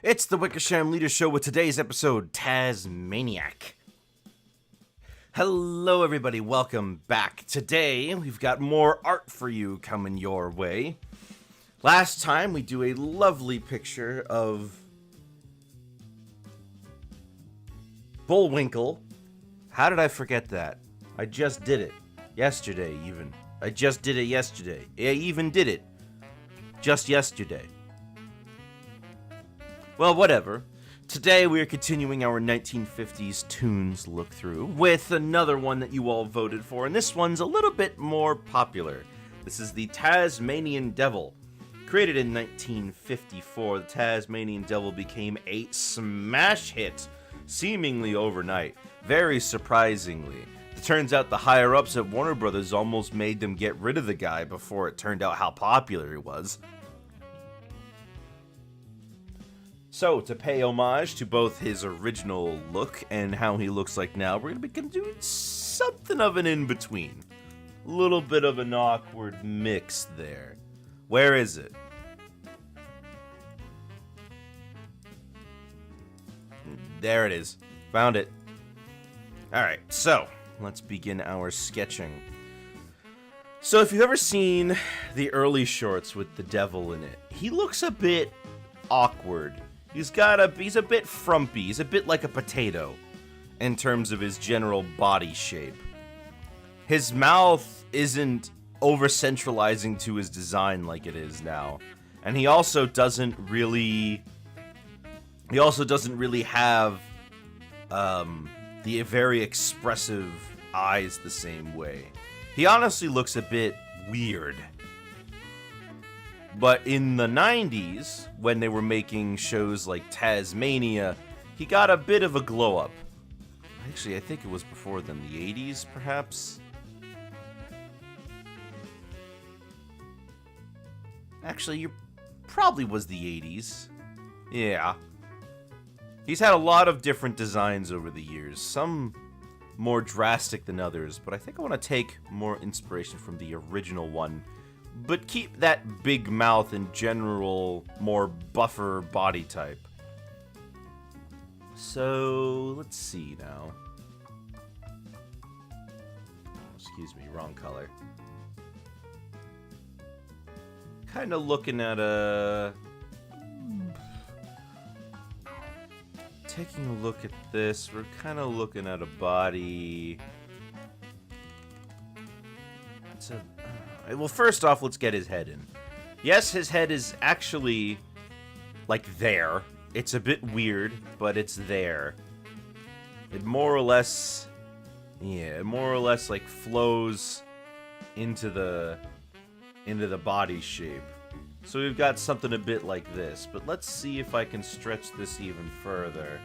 It's the Wickersham Leader Show with today's episode, Tasmaniac. Hello everybody, welcome back. Today, we've got more art for you coming your way. Last time, we do a lovely picture of Bullwinkle. How did I forget that? I just did it. Yesterday, even. I just did it yesterday. I even did it. Just yesterday. Well, whatever. Today we are continuing our 1950s tunes look through with another one that you all voted for, and this one's a little bit more popular. This is the Tasmanian Devil. Created in 1954, the Tasmanian Devil became a smash hit, seemingly overnight. Very surprisingly. It turns out the higher-ups at Warner Brothers almost made them get rid of the guy before it turned out how popular he was. So, to pay homage to both his original look and how he looks like now, we're going to be doing something of an in-between. A little bit of an awkward mix there. Where is it? There it is. Found it. Alright, so, let's begin our sketching. So, if you've ever seen the early shorts with the devil in it, he looks a bit awkward. He's a bit frumpy. He's a bit like a potato in terms of his general body shape. His mouth isn't over-centralizing to his design like it is now. And he also doesn't really have the very expressive eyes the same way. He honestly looks a bit weird. But in the 90s, when they were making shows like Tasmania, he got a bit of a glow-up. Actually, I think it was before then, the 80s, perhaps? Actually, you probably was the 80s. Yeah. He's had a lot of different designs over the years, some more drastic than others, but I think I want to take more inspiration from the original one. But keep that big mouth and general, more buffer body type. So, let's see now. Excuse me, wrong color. Kind of looking at a... Taking a look at this, we're kind of looking at a body... It's a... Well, first off, let's get his head in. Yes, his head is actually, like, there. It's a bit weird, but it's there. It more or less, like, flows into the body shape. So we've got something a bit like this, but let's see if I can stretch this even further.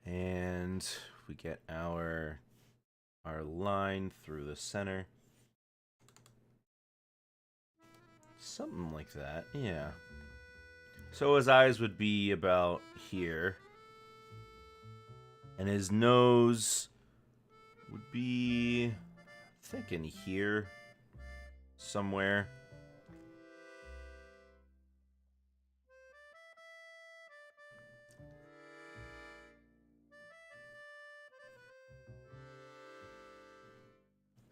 And we get our line through the center. Something like that, yeah. So his eyes would be about here. And his nose would be, I'm thinking here somewhere.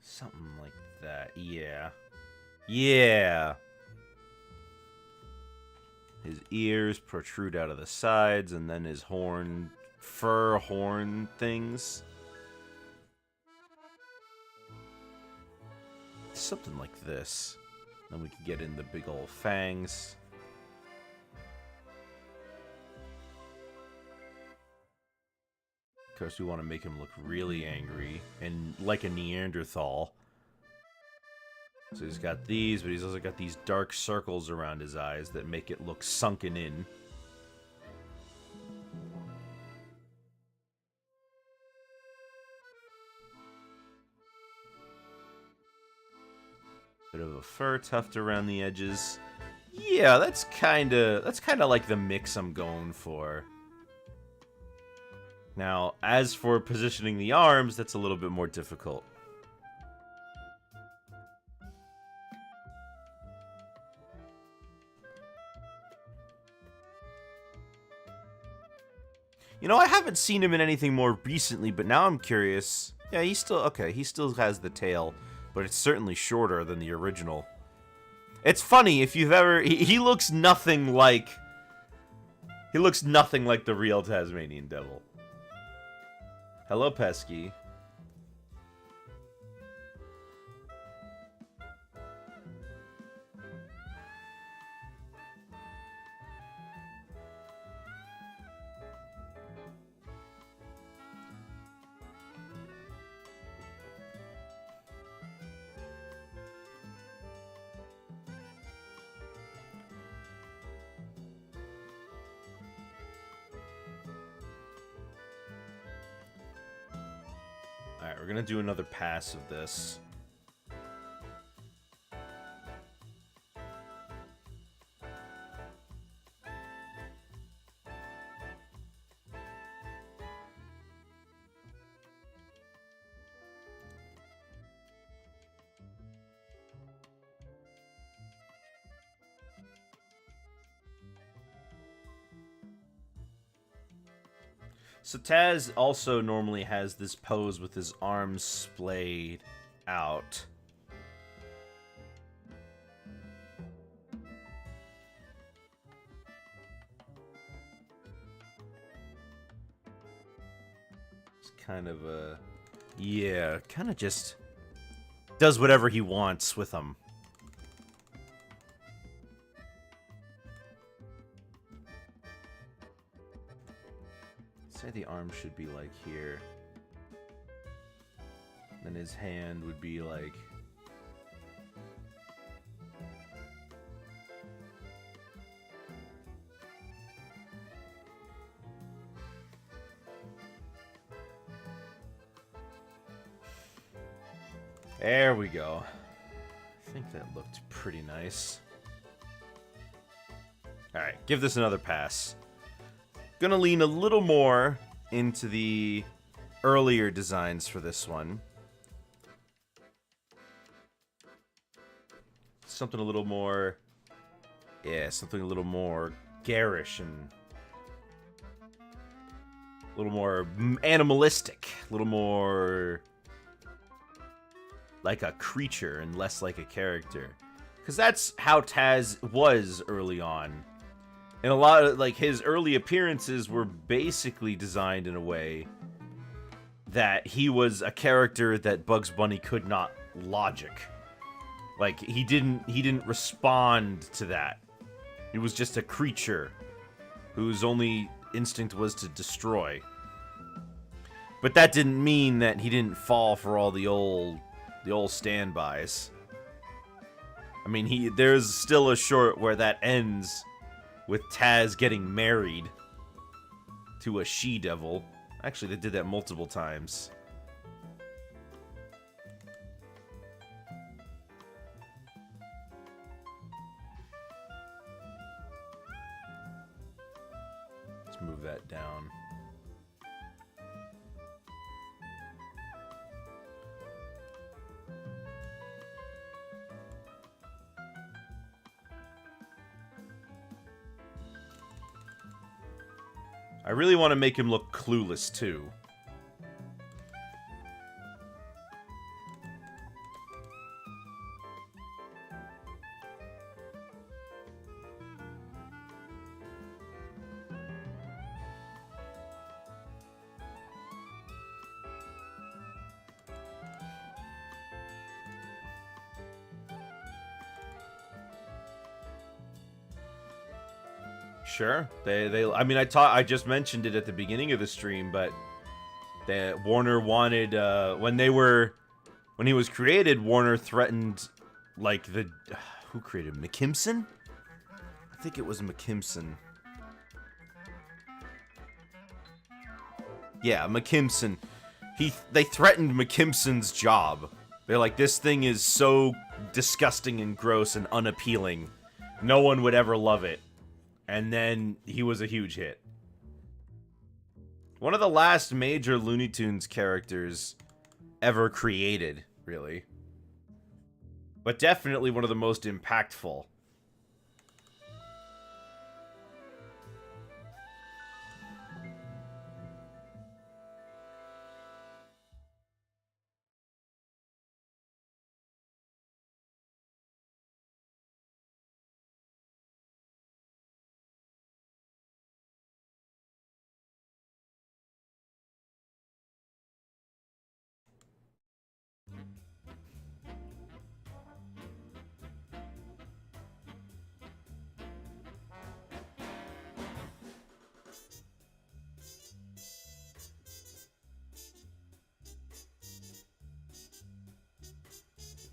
Something like that, yeah. Yeah! His ears protrude out of the sides, and then his fur horn things. Something like this. Then we can get in the big old fangs. Of course, we want to make him look really angry and like a Neanderthal. So he's got these, but he's also got these dark circles around his eyes that make it look sunken in. Bit of a fur tuft around the edges. Yeah, that's kind of like the mix I'm going for. Now, as for positioning the arms, that's a little bit more difficult. You know, I haven't seen him in anything more recently, but now I'm curious. Yeah, he's still... Okay, he still has the tail, but it's certainly shorter than the original. It's funny, if you've ever... He looks nothing like... He looks nothing like the real Tasmanian Devil. Hello, Pesky. Alright, we're gonna do another pass of this. So Taz also normally has this pose with his arms splayed out. It's kind of a... Yeah, kind of just does whatever he wants with them. Say the arm should be like here. Then his hand would be like... There we go. I think that looked pretty nice. Alright, give this another pass. Gonna lean a little more into the earlier designs for this one. Something a little more... Yeah, something a little more garish and... a little more animalistic. A little more... like a creature and less like a character. Because that's how Taz was early on. And a lot of, like, his early appearances were basically designed in a way that he was a character that Bugs Bunny could not logic. Like, he didn't respond to that. He was just a creature whose only instinct was to destroy. But that didn't mean that he didn't fall for all the old standbys. I mean, there's still a short where that ends with Taz getting married to a she-devil. Actually, they did that multiple times. Let's move that down. I really want to make him look clueless, too. Sure. I mean, I just mentioned it at the beginning of the stream, but that Warner wanted, when he was created, Warner threatened, like, who created him? McKimson? I think it was McKimson. Yeah, McKimson. They threatened McKimson's job. They're like, this thing is so disgusting and gross and unappealing. No one would ever love it. And then he was a huge hit. One of the last major Looney Tunes characters ever created, really. But definitely one of the most impactful.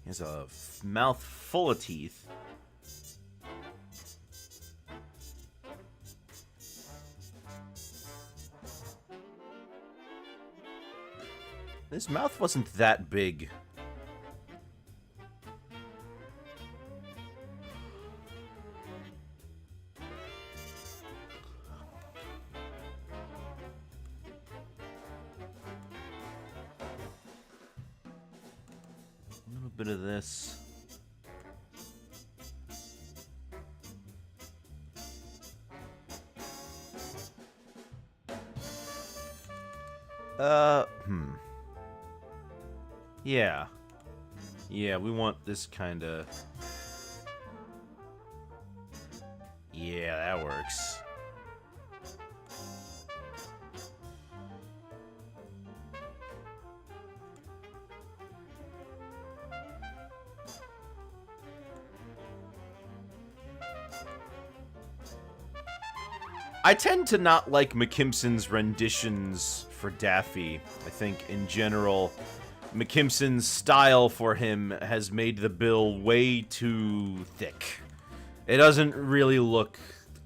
He has a mouth full of teeth. His mouth wasn't that big. A little bit of this. Yeah. Yeah, we want this kind of... Yeah, that works. I tend to not like McKimson's renditions for Daffy. I think, in general, McKimson's style for him has made the bill way too thick. It doesn't really look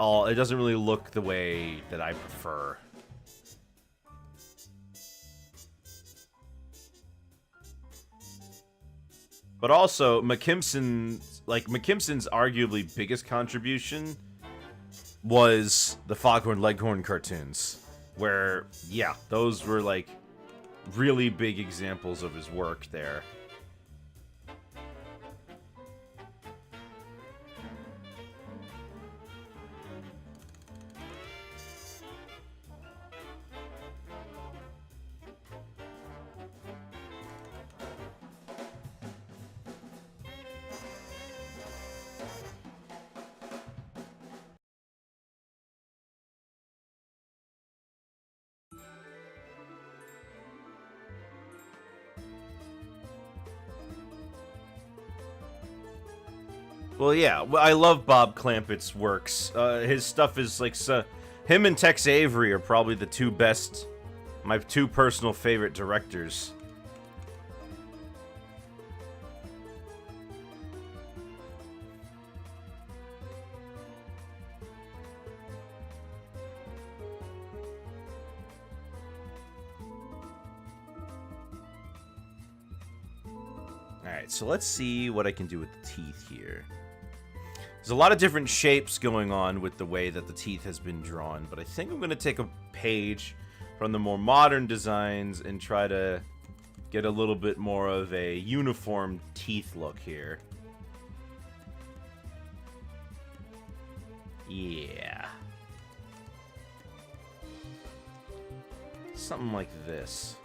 the way that I prefer. But also, McKimson's arguably biggest contribution was the Foghorn Leghorn cartoons, where, yeah, those were, like, really big examples of his work there. Well, yeah, I love Bob Clampett's works. His stuff is like, him and Tex Avery are probably the two best, my two personal favorite directors. Alright, so let's see what I can do with the teeth here. There's a lot of different shapes going on with the way that the teeth has been drawn, but I think I'm going to take a page from the more modern designs and try to get a little bit more of a uniform teeth look here. Yeah. Something like this.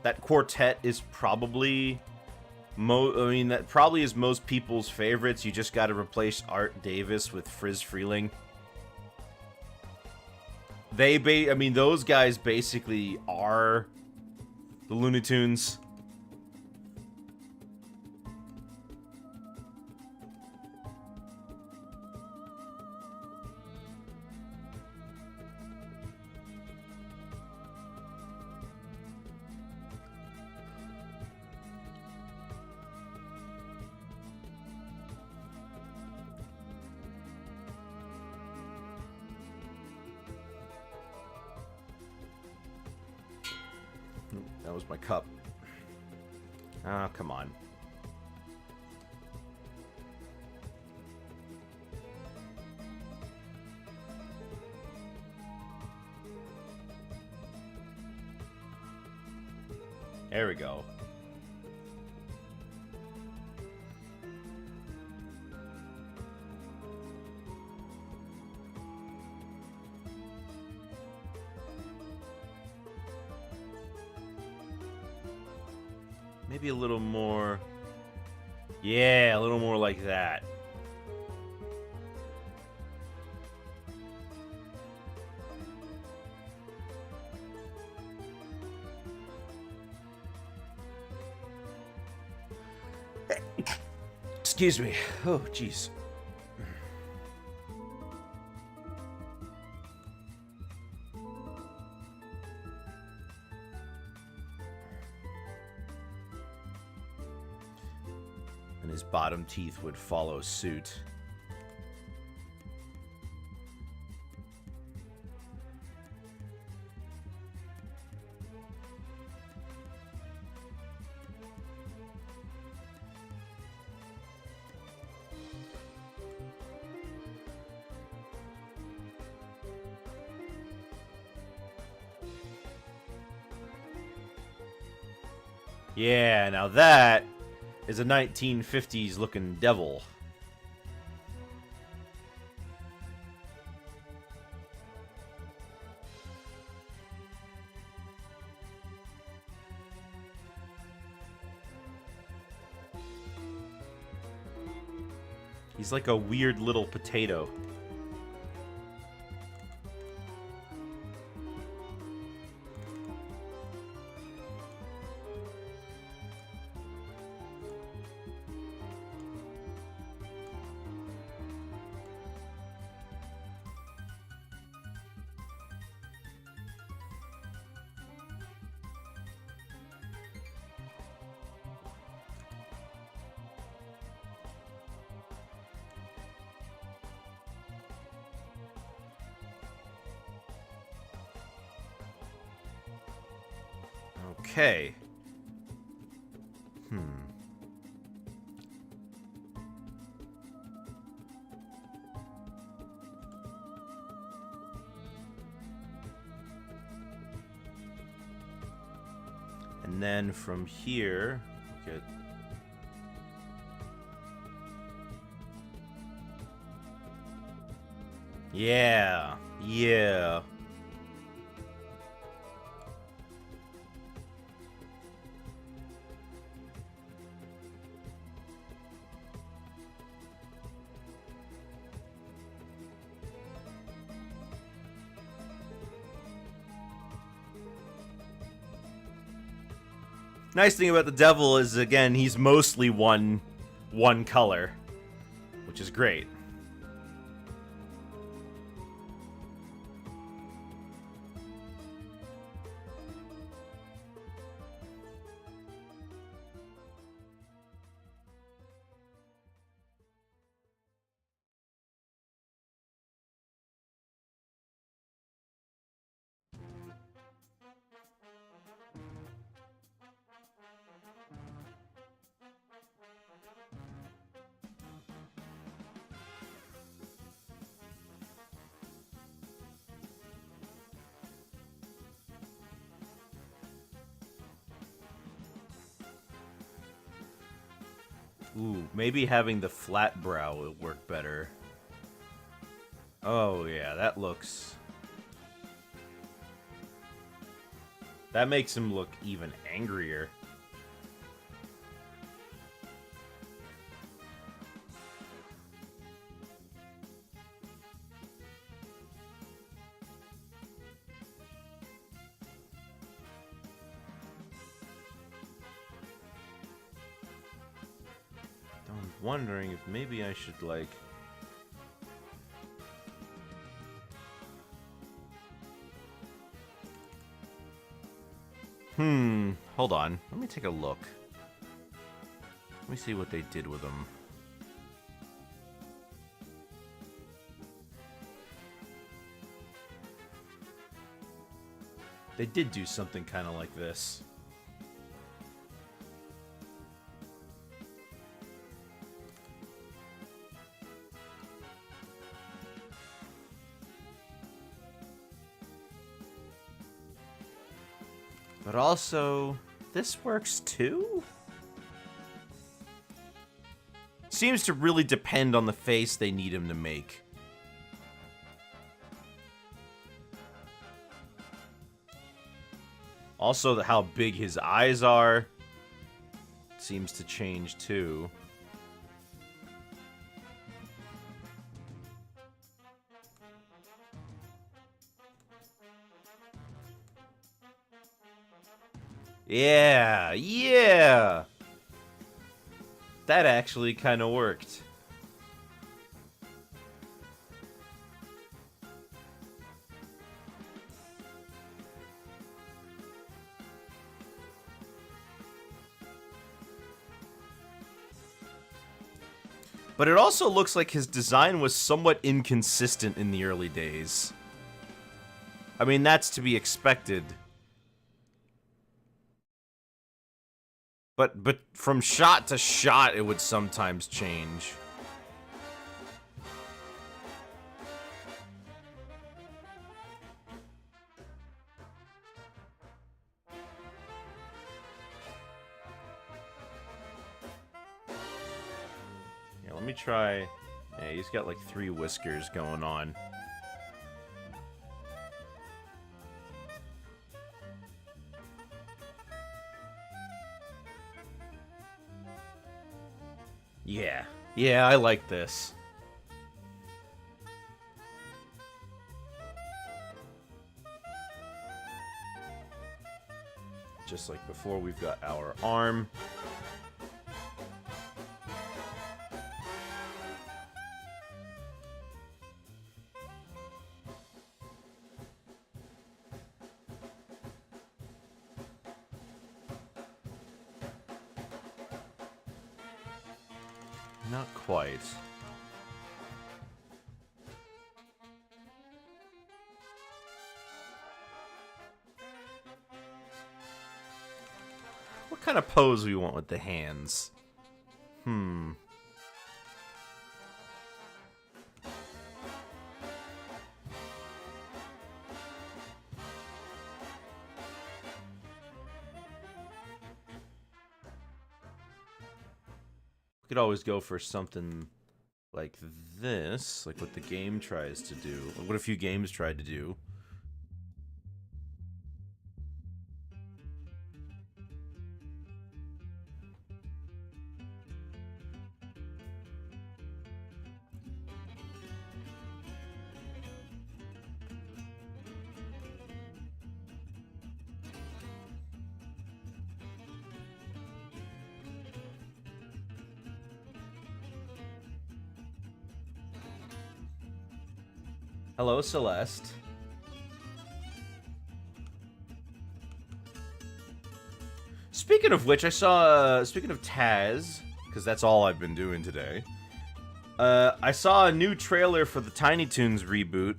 That quartet is probably I mean, that probably is most people's favorites. You just got to replace Art Davis with Friz Freeling. I mean, those guys basically are the Looney Tunes. That was my cup. Ah, come on. There we go. Maybe a little more. Yeah, a little more like that. Excuse me. Oh, jeez. And his bottom teeth would follow suit. Yeah, now that is a 1950s looking devil. He's like a weird little potato. Okay. And then from here, okay. Yeah. Yeah. Nice thing about the devil is, again, he's mostly one color, which is great. Ooh, maybe having the flat brow will work better. Oh, yeah, that looks... That makes him look even angrier. wondering if maybe I should, like... Hold on. Let me take a look. Let me see what they did with them. They did do something kind of like this. But also, this works too? Seems to really depend on the face they need him to make. Also, how big his eyes are seems to change too. Yeah! That actually kind of worked. But it also looks like his design was somewhat inconsistent in the early days. I mean, that's to be expected. But from shot to shot, it would sometimes change. Yeah, let me try... Yeah, he's got like 3 whiskers going on. Yeah, I like this. Just like before, we've got our arm. Not quite. What kind of pose we want with the hands? We could always go for something like this, like what the game tries to do. What a few games tried to do. Hello, Celeste. Speaking of which, I saw, speaking of Taz, because that's all I've been doing today, I saw a new trailer for the Tiny Toons reboot.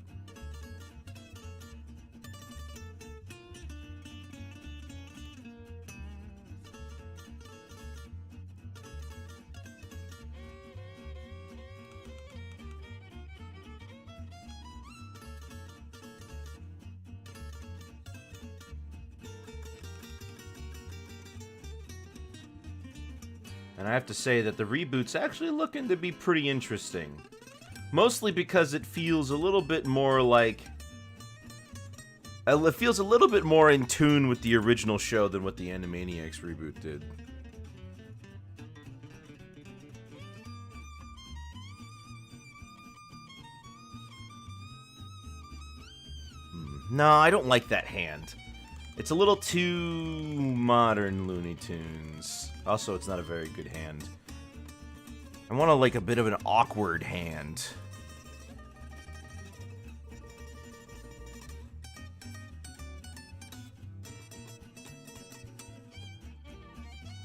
And I have to say that the reboot's actually looking to be pretty interesting. Mostly because it feels a little bit more like... It feels a little bit more in tune with the original show than what the Animaniacs reboot did. No, I don't like that hand. It's a little too modern Looney Tunes. Also, it's not a very good hand. I want like a bit of an awkward hand.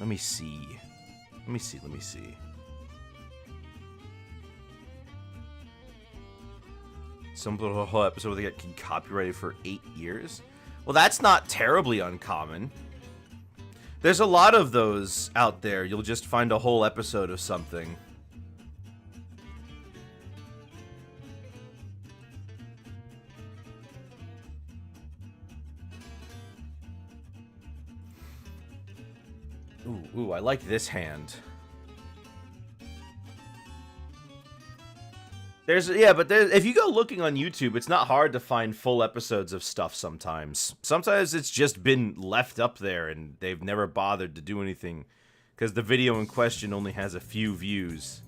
Let me see. Let me see. Some little whole episode where they get copyrighted for 8 years. Well, that's not terribly uncommon. There's a lot of those out there. You'll just find a whole episode of something. Ooh, I like this hand. But if you go looking on YouTube, it's not hard to find full episodes of stuff sometimes. Sometimes it's just been left up there and they've never bothered to do anything because the video in question only has a few views.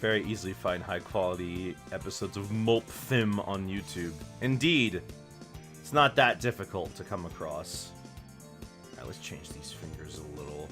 Very easily find high-quality episodes of Mulpfim on YouTube. Indeed, it's not that difficult to come across. Alright, let's change these fingers a little.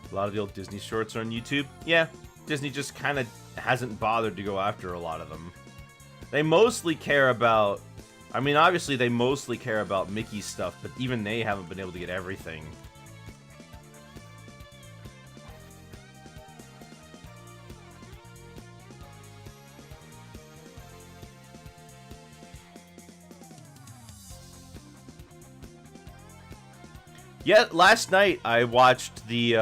A lot of the old Disney shorts are on YouTube. Yeah, Disney just kind of hasn't bothered to go after a lot of them. They mostly care about... I mean, obviously they mostly care about Mickey stuff, but even they haven't been able to get everything. Yeah, last night I watched the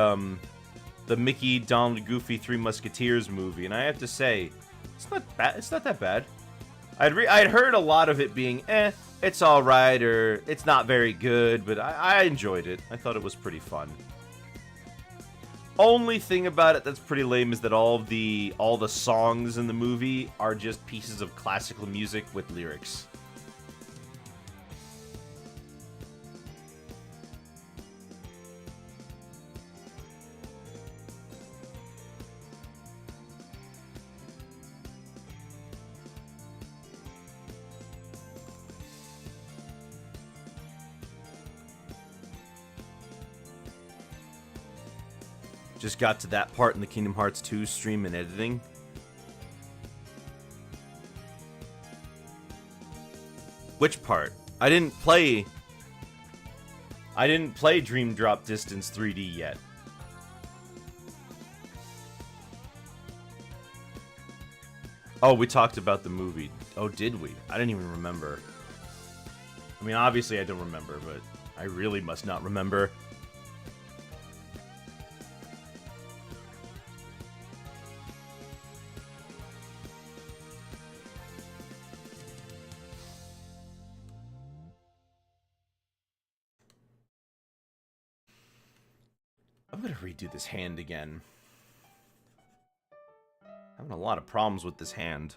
Mickey, Donald, Goofy, Three Musketeers movie, and I have to say, it's not bad. It's not that bad. I'd heard a lot of it being, it's all right, or it's not very good, but I enjoyed it. I thought it was pretty fun. Only thing about it that's pretty lame is that all the songs in the movie are just pieces of classical music with lyrics. Just got to that part in the Kingdom Hearts 2 stream and editing. Which part? I didn't play Dream Drop Distance 3D yet. Oh, we talked about the movie. Oh, did we? I didn't even remember. I mean, obviously I don't remember, but I really must not remember. I'm gonna redo this hand again. Having a lot of problems with this hand.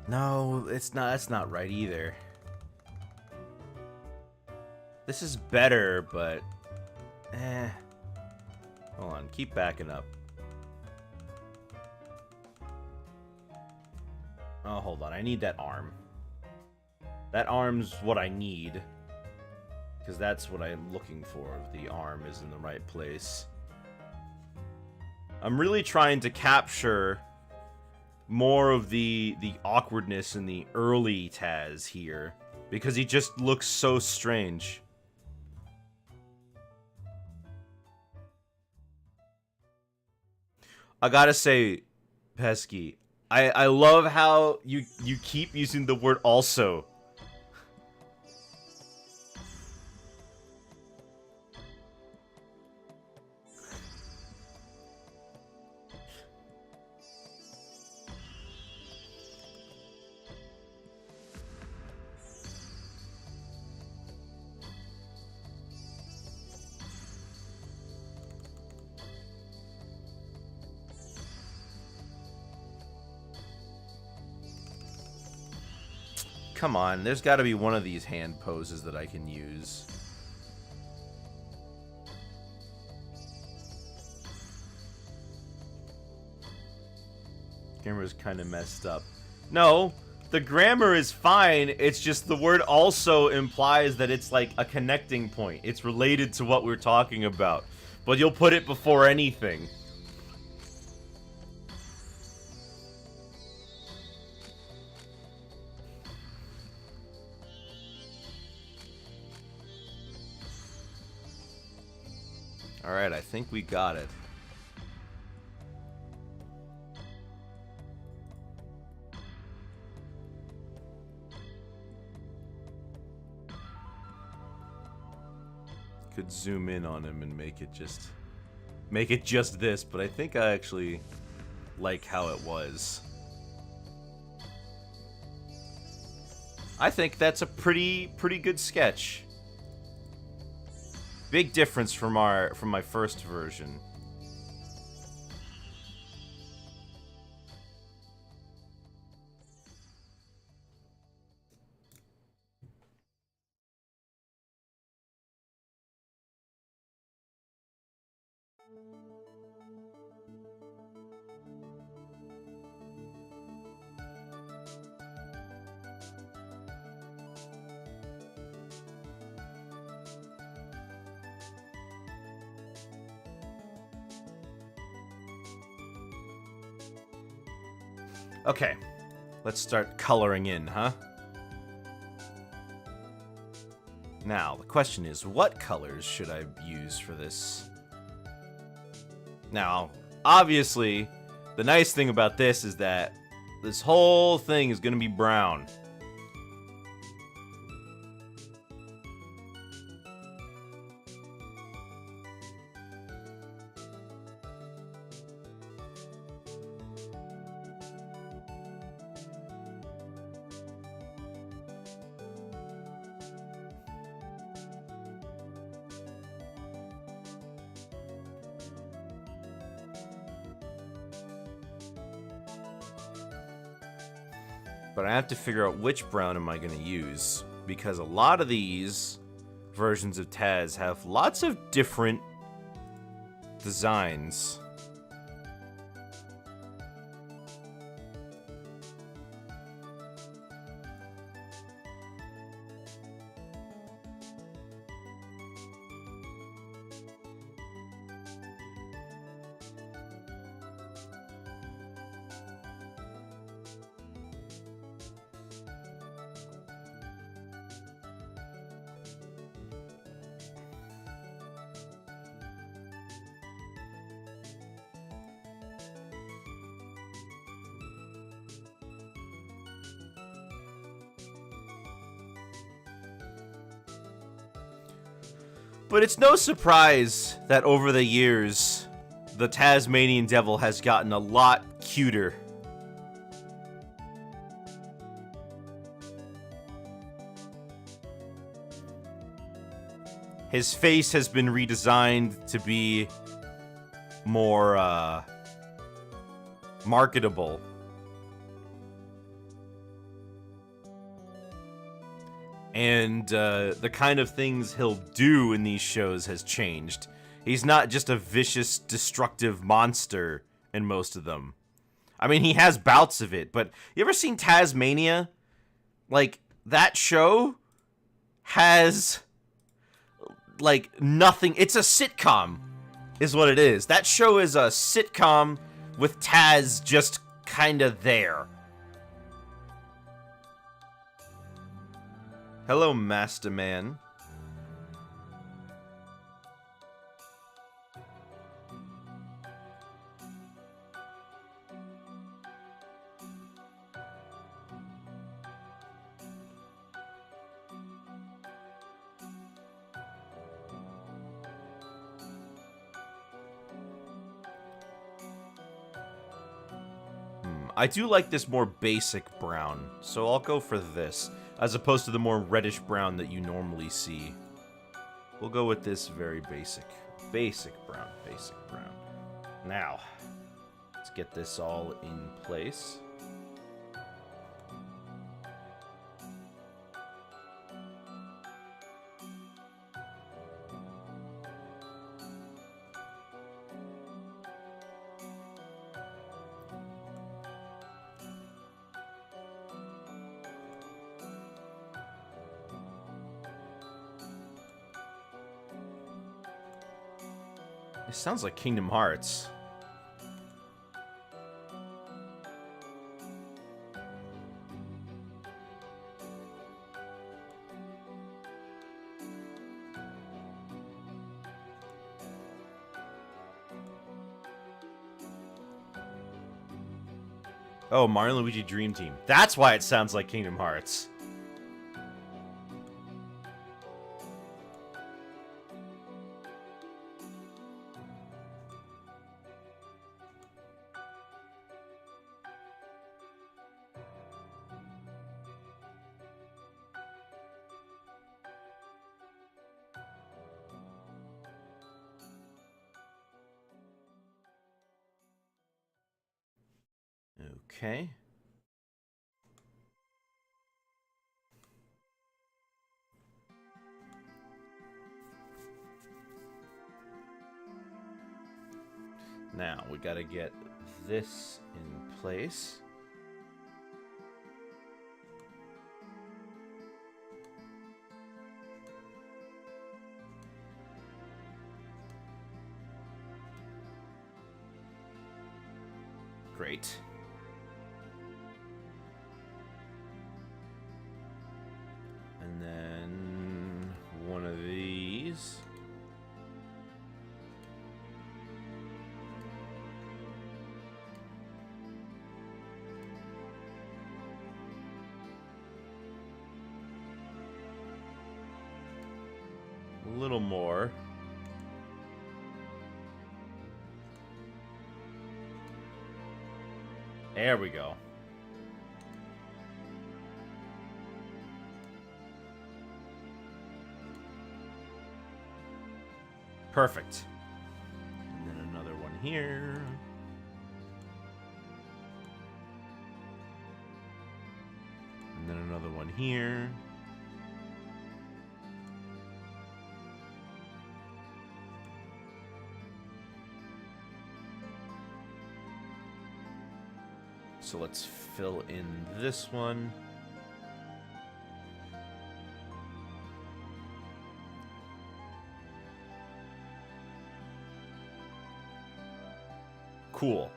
No, it's not. That's not right either. This is better, but... Hold on, keep backing up. Oh, hold on, I need that arm. That arm's what I need. Because that's what I'm looking for, if the arm is in the right place. I'm really trying to capture more of the awkwardness in the early Taz here. Because he just looks so strange. I gotta say, Pesky, I love how you keep using the word also. Come on, there's got to be one of these hand poses that I can use. Grammar's kind of messed up. No, the grammar is fine. It's just the word also implies that it's like a connecting point. It's related to what we're talking about. But you'll put it before anything. Alright, I think we got it. Could zoom in on him and make it just this, but I think I actually like how it was. I think that's a pretty good sketch. Big difference from my first version. Okay, let's start coloring in, huh? Now, the question is, what colors should I use for this? Now, obviously, the nice thing about this is that this whole thing is going to be brown. But I have to figure out which brown am I going to use, because a lot of these versions of Taz have lots of different designs. But it's no surprise that over the years, the Tasmanian Devil has gotten a lot cuter. His face has been redesigned to be more, marketable. And the kind of things he'll do in these shows has changed. He's not just a vicious, destructive monster in most of them. I mean, he has bouts of it, but you ever seen Tasmania? Like, that show has, like, nothing. It's a sitcom, is what it is. That show is a sitcom with Taz just kinda there. Hello, Master Man. I do like this more basic brown, so I'll go for this, as opposed to the more reddish brown that you normally see. We'll go with this very basic brown. Now, let's get this all in place. It sounds like Kingdom Hearts. Oh, Mario and Luigi Dream Team. That's why it sounds like Kingdom Hearts. Okay. Now, we gotta get this in place. Great. And then one of these. A little more. There we go. Perfect. And then another one here. And then another one here. So let's fill in this one. Cool.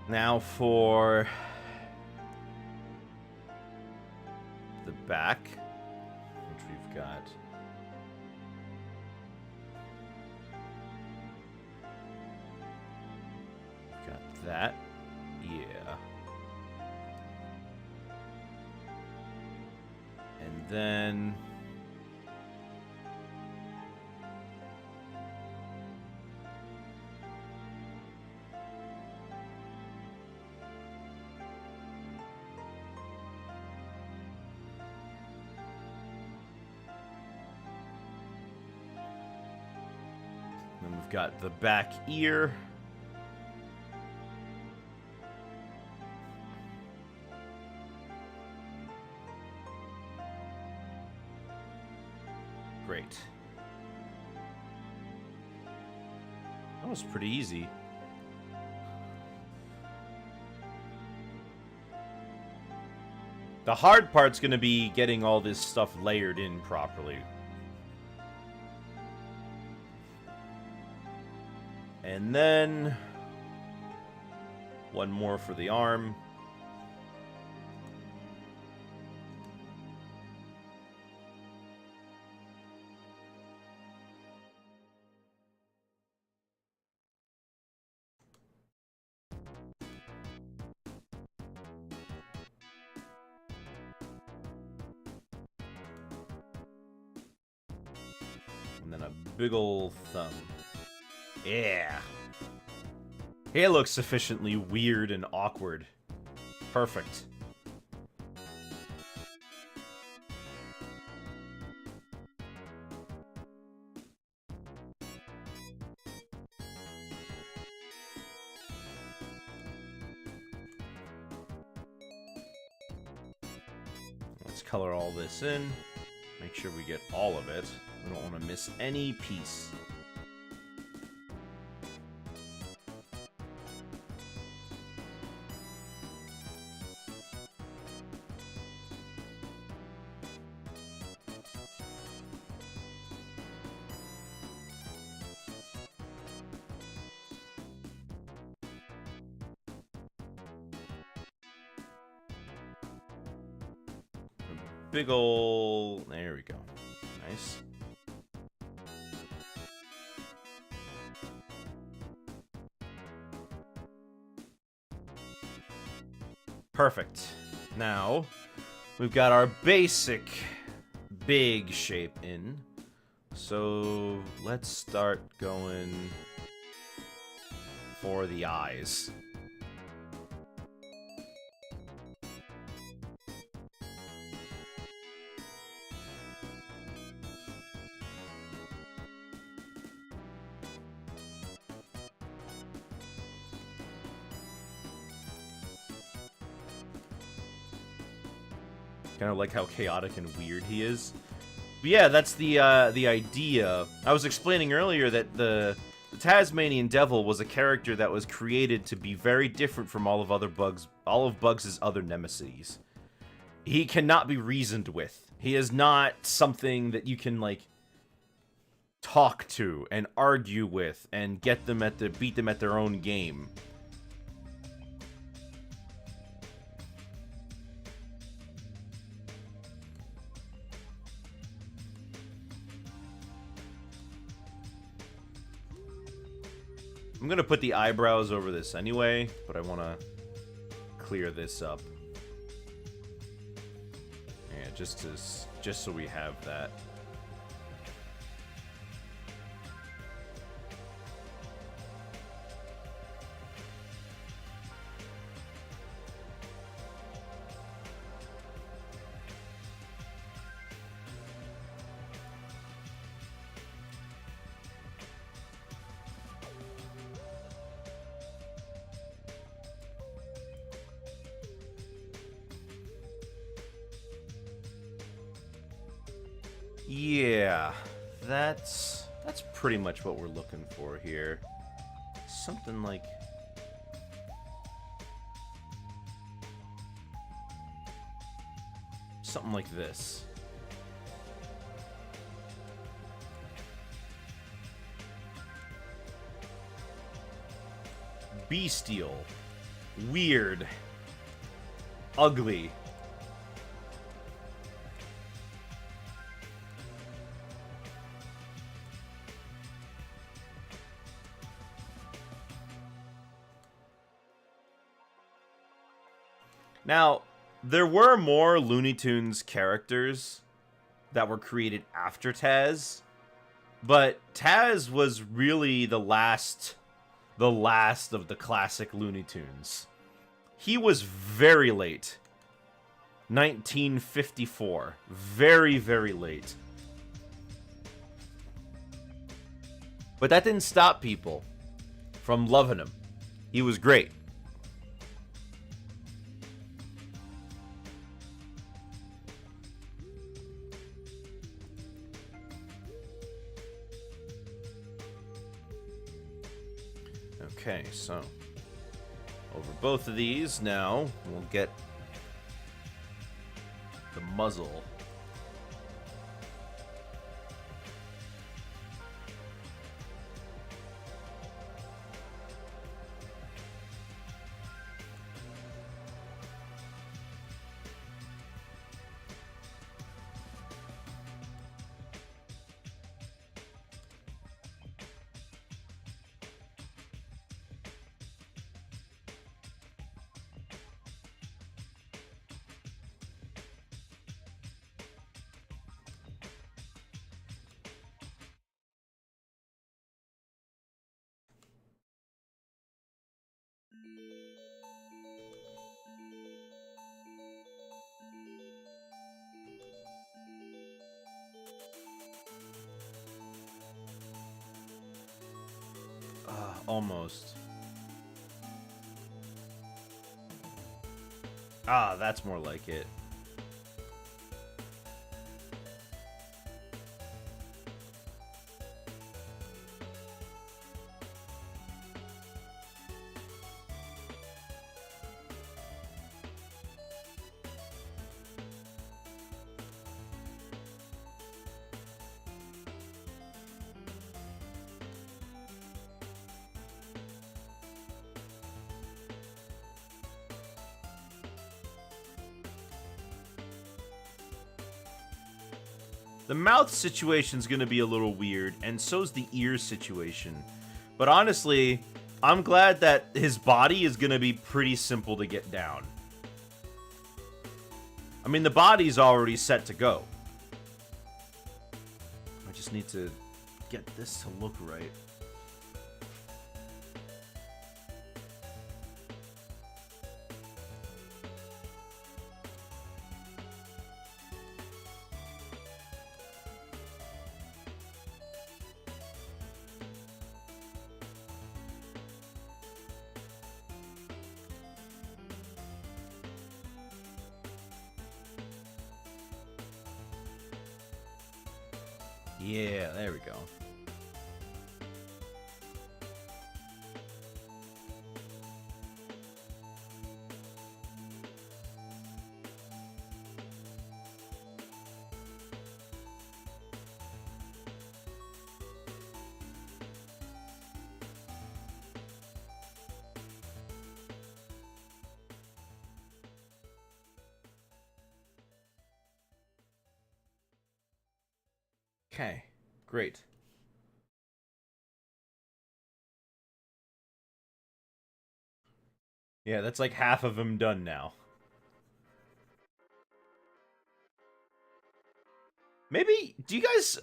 Now for the back, which we've got. Got that. Yeah. And then got the back ear. Great. That was pretty easy. The hard part's gonna be getting all this stuff layered in properly. And then one more for the arm. And then a big ol' thumb. Yeah. It looks sufficiently weird and awkward. Perfect. Let's color all this in. Make sure we get all of it. We don't want to miss any piece. Big ol'... There we go. Nice. Perfect. Now, we've got our basic big shape in. So, let's start going for the eyes. Kind of like how chaotic and weird he is. But yeah, that's the idea. I was explaining earlier that the Tasmanian Devil was a character that was created to be very different from all of Bugs' other nemesis. He cannot be reasoned with. He is not something that you can like talk to and argue with and beat them at their own game. I'm gonna put the eyebrows over this anyway, but I want to clear this up. Yeah, just so we have that. Yeah, that's pretty much what we're looking for here. Something like this. Bestial, weird, ugly. Now, there were more Looney Tunes characters that were created after Taz, but Taz was really the last of the classic Looney Tunes. He was very late. 1954. Very, very late. But that didn't stop people from loving him. He was great. Okay, so over both of these now, we'll get the muzzle. Almost. Ah, that's more like it. The mouth situation's gonna be a little weird, and so's the ear situation. But honestly, I'm glad that his body is gonna be pretty simple to get down. I mean, the body's already set to go. I just need to get this to look right. Yeah, there we go. Okay, great. Yeah, that's like half of him done now. Maybe do you guys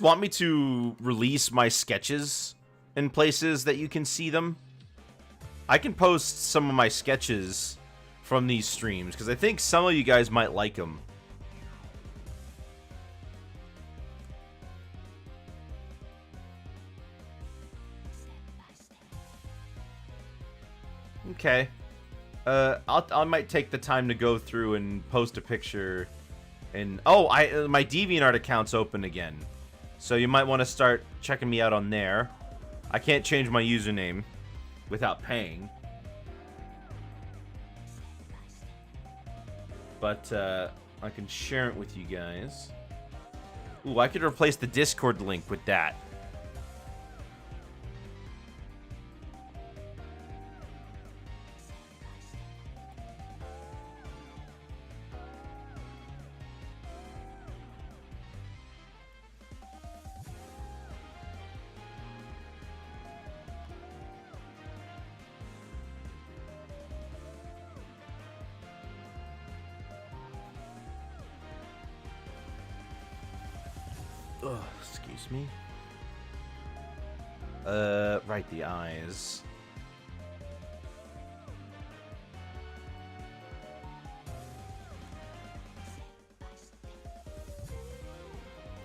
want me to release my sketches in places that you can see them? I can post some of my sketches from these streams because I think some of you guys might like them. Okay. I might take the time to go through and post a picture. And oh, my DeviantArt account's open again, so you might want to start checking me out on there. I can't change my username without paying, but I can share it with you guys. Ooh, I could replace the Discord link with that. Ugh, excuse me. Right, the eyes.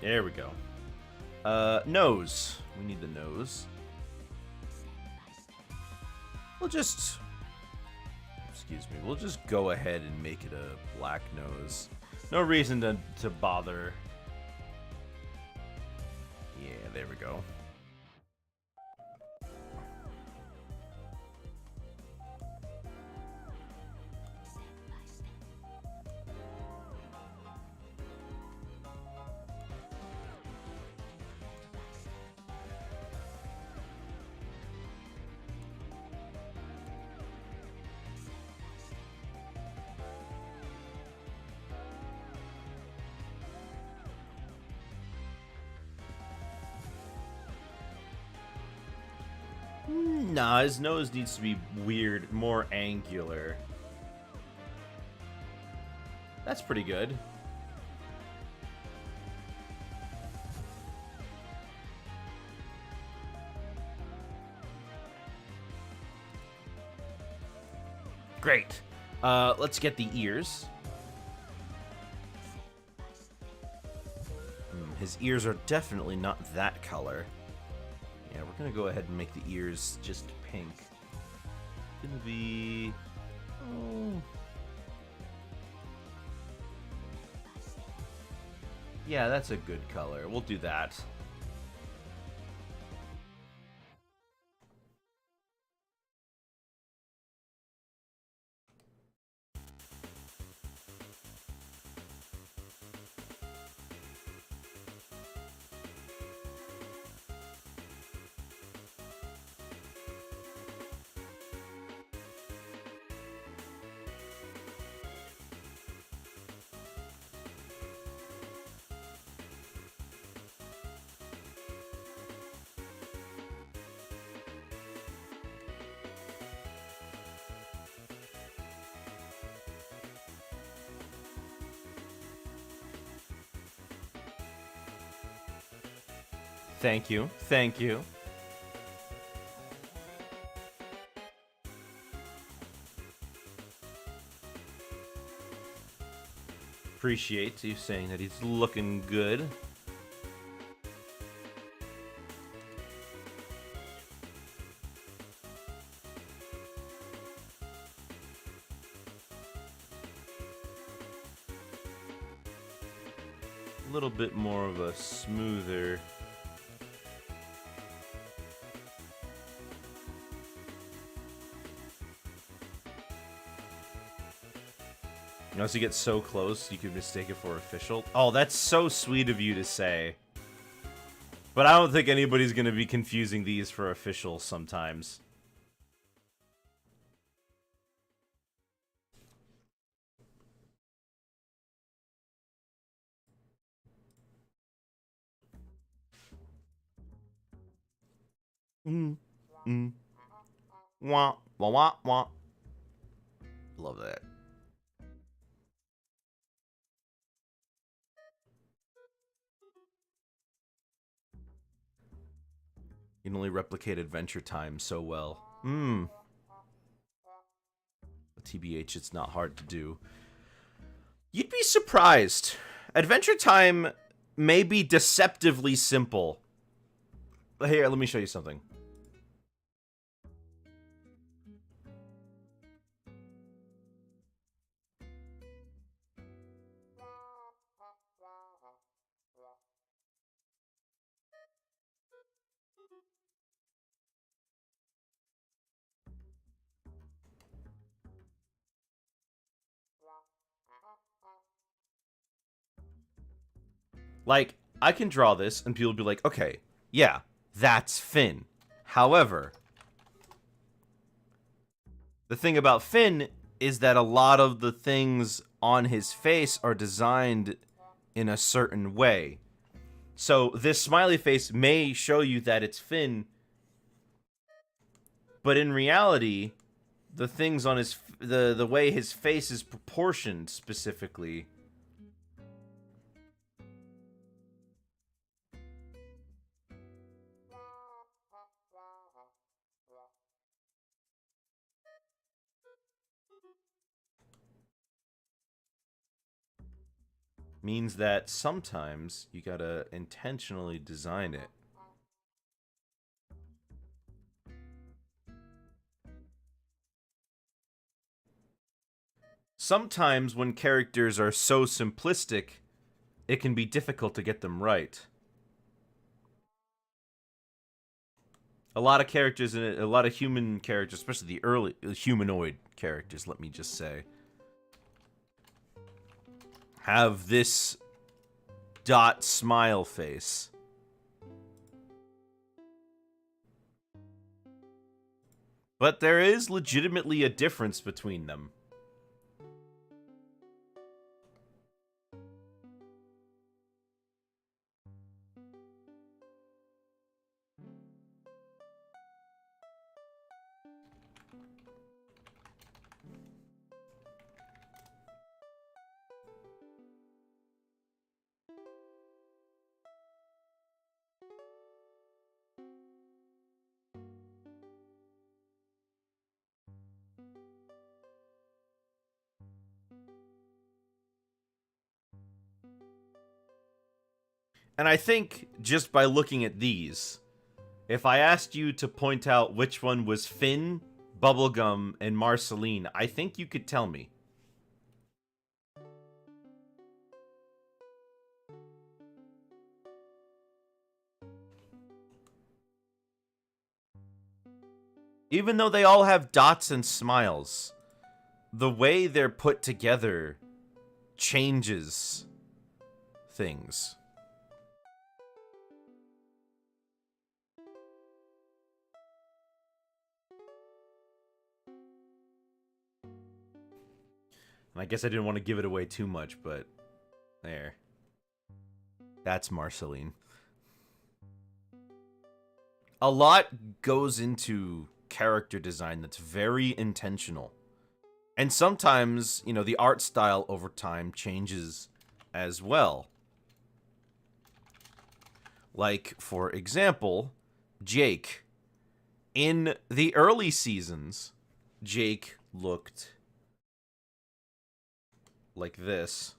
There we go. Nose. We need the nose. We'll just... Excuse me. We'll just go ahead and make it a black nose. No reason to bother. Yeah, there we go. Nah, his nose needs to be weird, more angular. That's pretty good. Great. Let's get the ears. His ears are definitely not that color. Yeah, we're gonna go ahead and make the ears just pink. It's gonna be... Oh. Yeah, that's a good color. We'll do that. Thank you. Thank you. Appreciate you saying that he's looking good. A little bit more of a smoother... Once you get so close, you could mistake it for official. Oh, that's so sweet of you to say. But I don't think anybody's going to be confusing these for official sometimes. Wah, wah, wah, wah. Love that. You can only replicate Adventure Time so well. TBH, it's not hard to do. You'd be surprised. Adventure Time may be deceptively simple. Here, let me show you something. Like, I can draw this, and people will be like, okay, yeah, that's Finn. However, the thing about Finn is that a lot of the things on his face are designed in a certain way. So this smiley face may show you that it's Finn, but in reality, the things on his... the way his face is proportioned specifically... means that sometimes you gotta intentionally design it sometimes when characters are so simplistic, it can be difficult to get them right. A lot of characters in it, a lot of human characters, especially the early humanoid characters, let me just say, have this dot smile face. But there is legitimately a difference between them. And I think just by looking at these, if I asked you to point out which one was Finn, Bubblegum, and Marceline, I think you could tell me. Even though they all have dots and smiles, the way they're put together changes things. And I guess I didn't want to give it away too much, but there. That's Marceline. A lot goes into character design that's very intentional. And sometimes, you know, the art style over time changes as well. Like, for example, Jake. In the early seasons, Jake looked like this.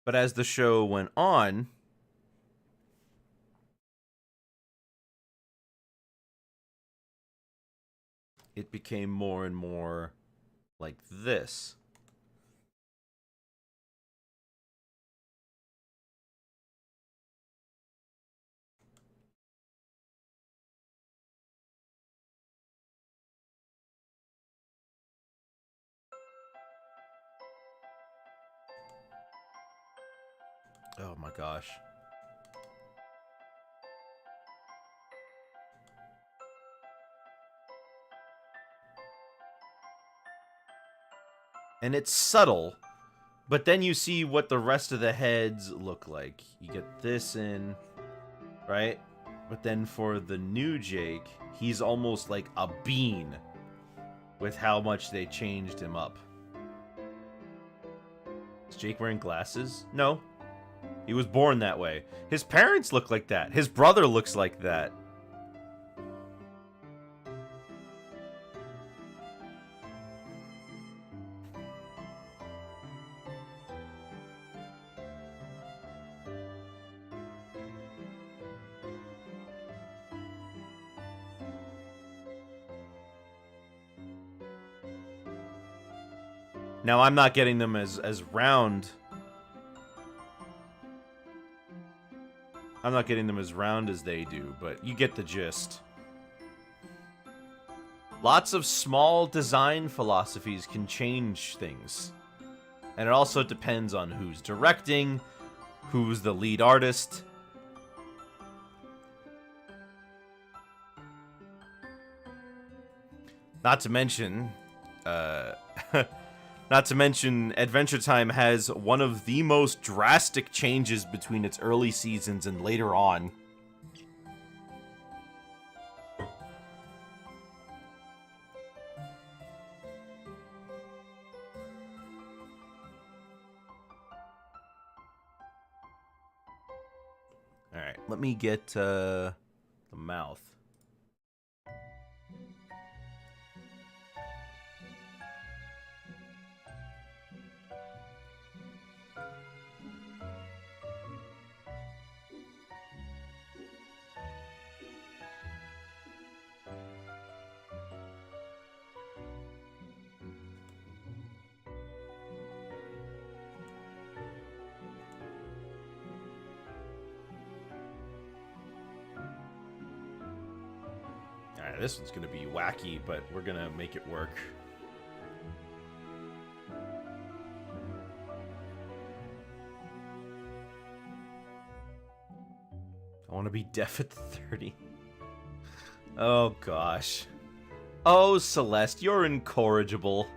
But as the show went on, it became more and more like this. Oh my gosh. And it's subtle, but then you see what the rest of the heads look like. You get this in, right? But then for the new Jake, he's almost like a bean with how much they changed him up. Is Jake wearing glasses? No. He was born that way. His parents look like that. His brother looks like that. Now, I'm not getting them as round. I'm not getting them as round as they do, but you get the gist. Lots of small design philosophies can change things. And it also depends on who's directing, who's the lead artist. Not to mention, Adventure Time has one of the most drastic changes between its early seasons and later on. Alright, let me get the mouth. This one's gonna be wacky, but we're gonna make it work. I want to be deaf at 30. Oh, gosh. Oh, Celeste, you're incorrigible.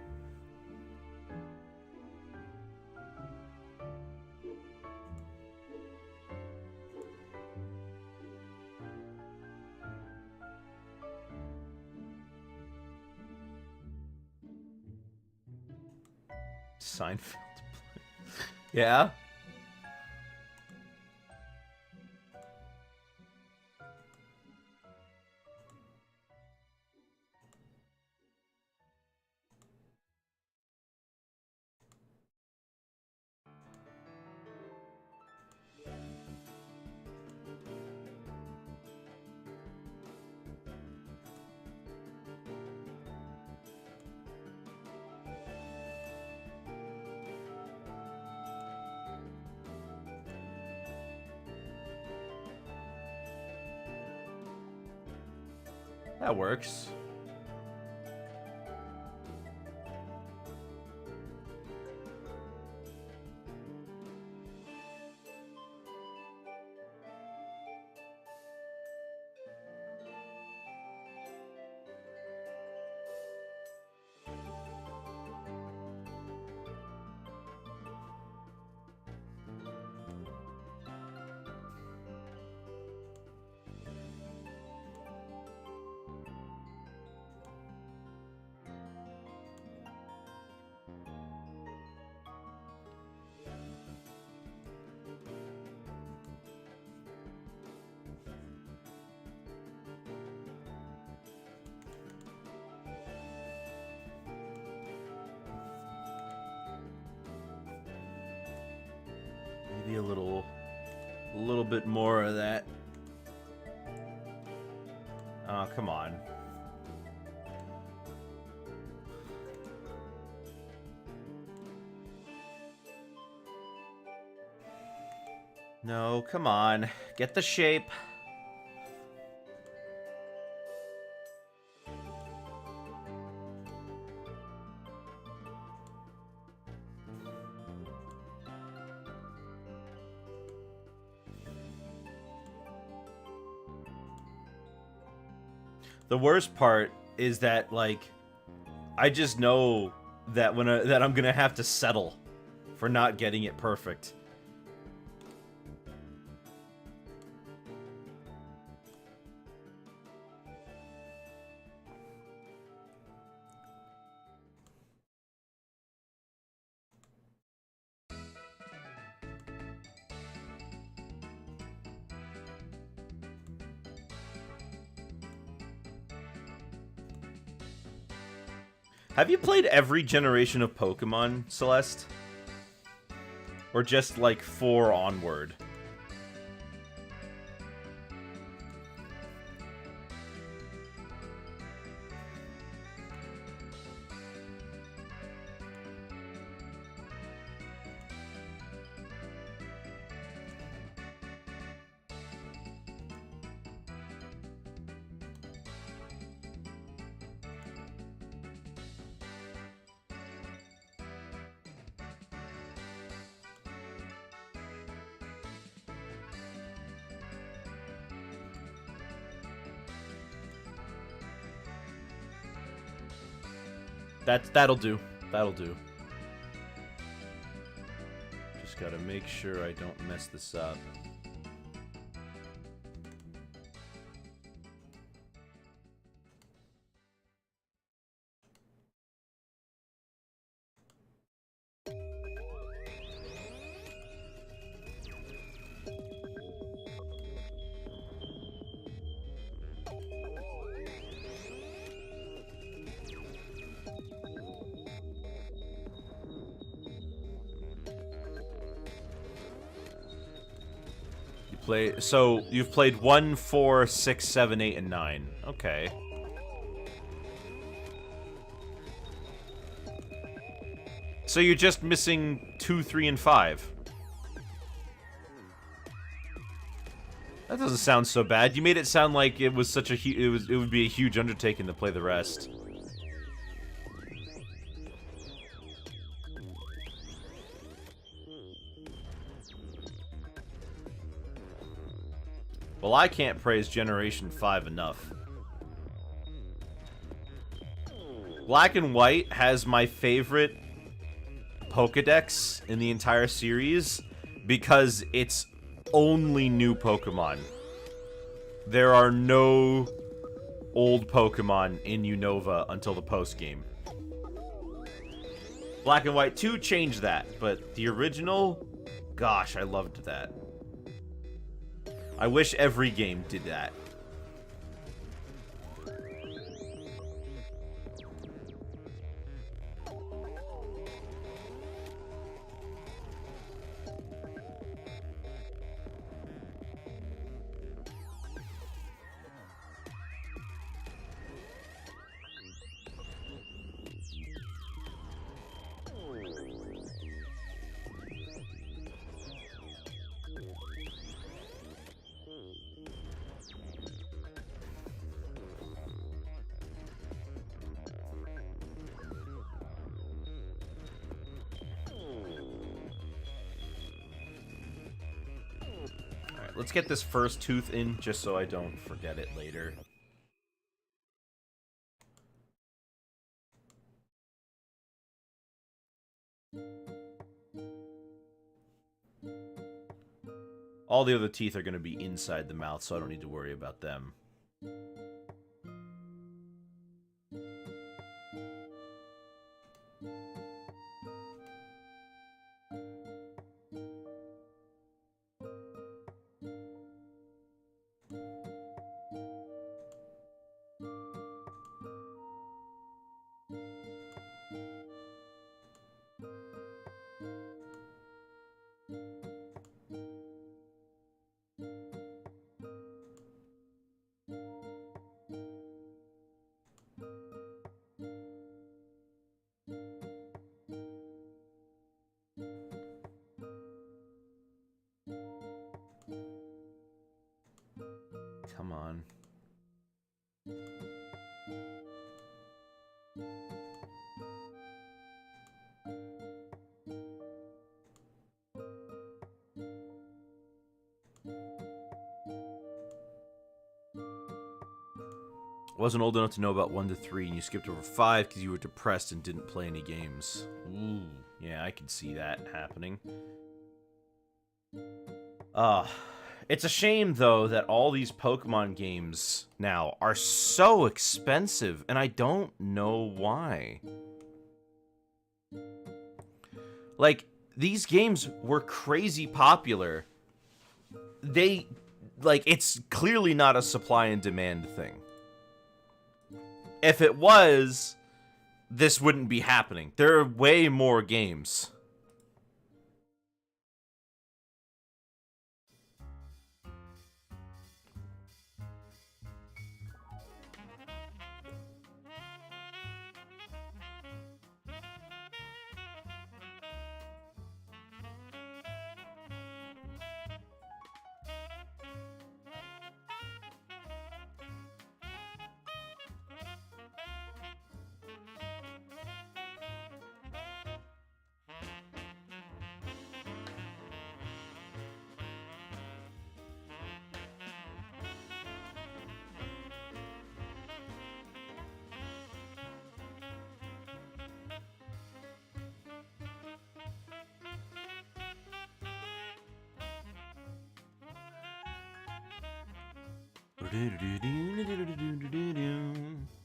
Seinfeld. Yeah? That works. Maybe a little bit more of that. Oh, come on. No, come on. Get the shape. The worst part is that, like, I just know that that I'm gonna have to settle for not getting it perfect. Have you played every generation of Pokemon, Celeste? Or just, like, 4 onward? That'll do. That'll do. Just gotta make sure I don't mess this up. So you've played 1, 4, 6, 7, 8, and 9. Okay. So you're just missing 2, 3, and 5. That doesn't sound so bad. You made it sound like it was such a it would be a huge undertaking to play the rest. Well, I can't praise Generation 5 enough. Black and White has my favorite Pokédex in the entire series because it's only new Pokemon. There are no old Pokemon in Unova until the post-game. Black and White 2 changed that, but the original, gosh, I loved that. I wish every game did that. Let's get this first tooth in, just so I don't forget it later. All the other teeth are going to be inside the mouth, so I don't need to worry about them. Come on. Wasn't old enough to know about 1 to 3, and you skipped over 5 because you were depressed and didn't play any games. Ooh, yeah, I can see that happening. It's a shame, though, that all these Pokemon games now are so expensive, and I don't know why. Like, these games were crazy popular. It's clearly not a supply and demand thing. If it was, this wouldn't be happening. There are way more games.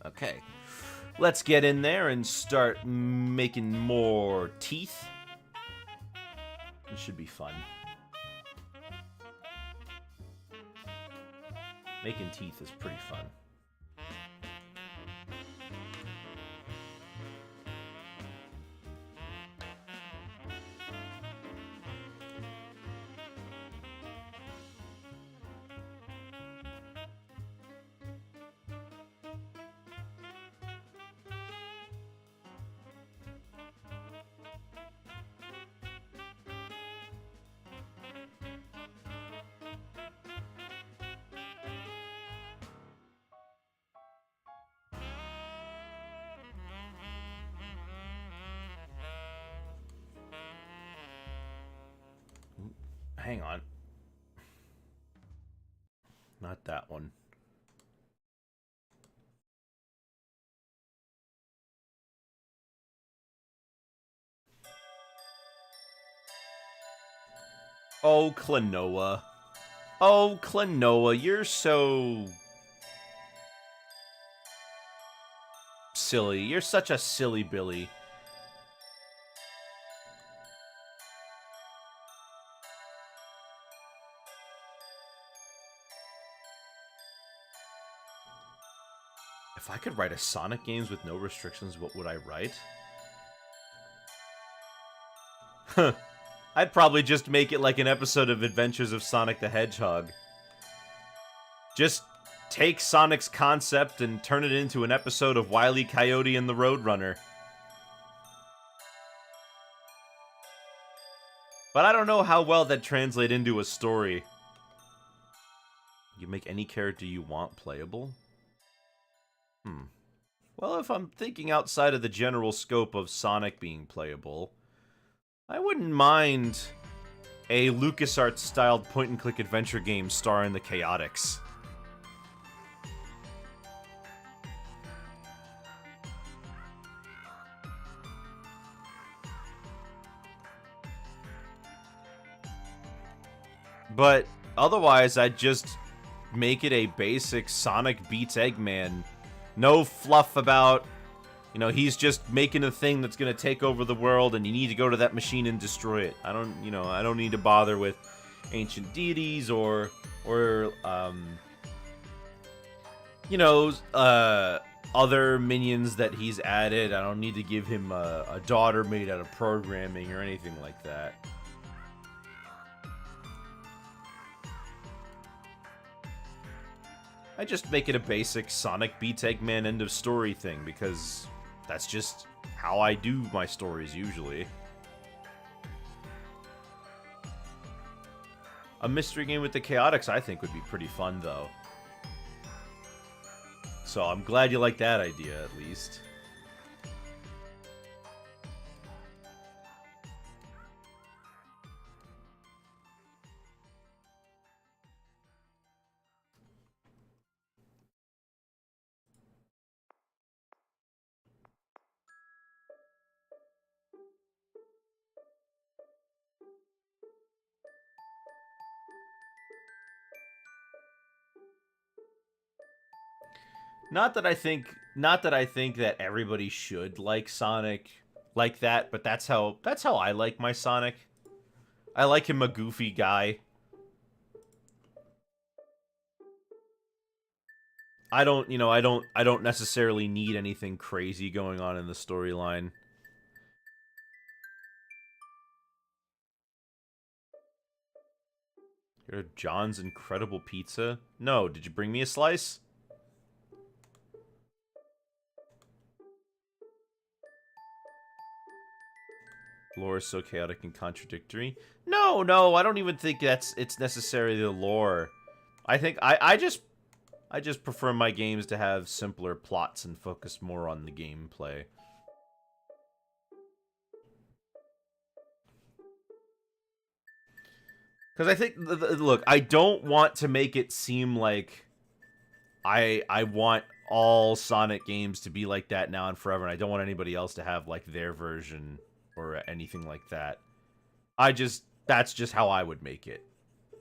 Okay, let's get in there and start making more teeth. This should be fun. Making teeth is pretty fun. Hang on. Not that one. Oh, Klonoa. Oh, Klonoa, you're so... silly. You're such a silly Billy. If I could write a Sonic games with no restrictions, what would I write? Huh. I'd probably just make it like an episode of Adventures of Sonic the Hedgehog. Just take Sonic's concept and turn it into an episode of Wile E. Coyote and the Roadrunner. But I don't know how well that'd translate into a story. You make any character you want playable? Well, if I'm thinking outside of the general scope of Sonic being playable, I wouldn't mind a LucasArts-styled point-and-click adventure game starring the Chaotix. But otherwise, I'd just make it a basic Sonic beats Eggman. No fluff about, you know, he's just making a thing that's going to take over the world and you need to go to that machine and destroy it. I don't need to bother with ancient deities or other minions that he's added. I don't need to give him a daughter made out of programming or anything like that. I just make it a basic Sonic beats Eggman end of story thing, because that's just how I do my stories usually. A mystery game with the Chaotix I think would be pretty fun, though. So I'm glad you like that idea, at least. Not that I think that everybody should like Sonic like that, but that's how I like my Sonic. I like him a goofy guy. I don't necessarily need anything crazy going on in the storyline. You're John's Incredible Pizza? No, did you bring me a slice? Lore is so chaotic and contradictory. No, I don't even think it's necessarily the lore. I think I just prefer my games to have simpler plots and focus more on the gameplay. Because I think, look, I don't want to make it seem like I want all Sonic games to be like that now and forever, and I don't want anybody else to have, like, their version or anything like that. That's just how I would make it.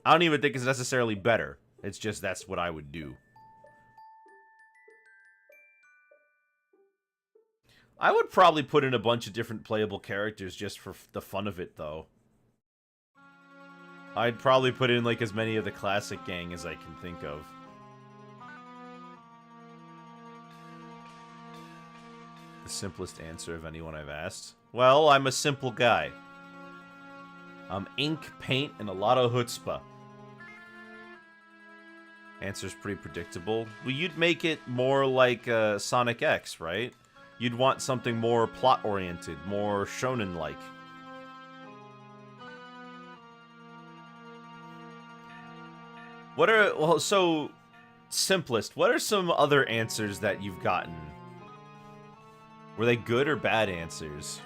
I don't even think it's necessarily better. It's just that's what I would do. I would probably put in a bunch of different playable characters just for the fun of it, though. I'd probably put in, like, as many of the classic gang as I can think of. The simplest answer of anyone I've asked. Well, I'm a simple guy. I'm ink, paint, and a lot of chutzpah. Answer's pretty predictable. Well, you'd make it more like Sonic X, right? You'd want something more plot-oriented, more shonen-like. So, simplest, what are some other answers that you've gotten? Were they good or bad answers?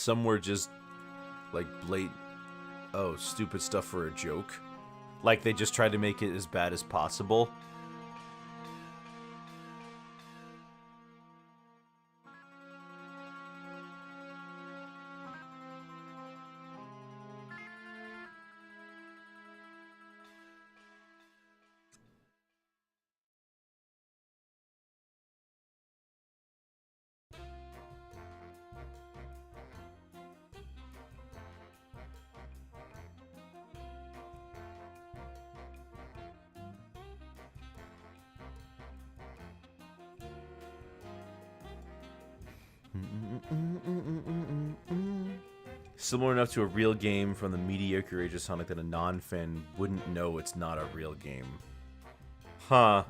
some were just, like, blatant, oh, stupid stuff for a joke. Like, they just tried to make it as bad as possible. Similar enough to a real game from the mediocre Age of Sonic that a non-fan wouldn't know it's not a real game. Huh.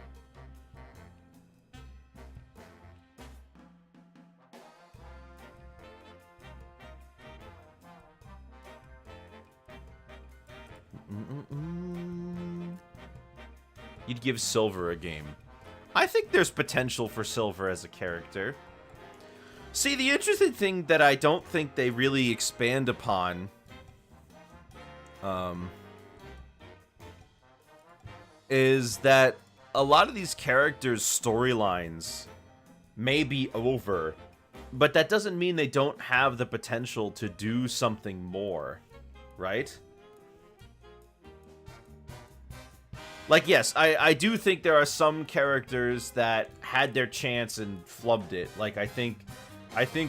You'd give Silver a game. I think there's potential for Silver as a character. See, the interesting thing that I don't think they really expand upon, is that a lot of these characters' storylines may be over, but that doesn't mean they don't have the potential to do something more, right? Like, yes, I do think there are some characters that had their chance and flubbed it. Like, I think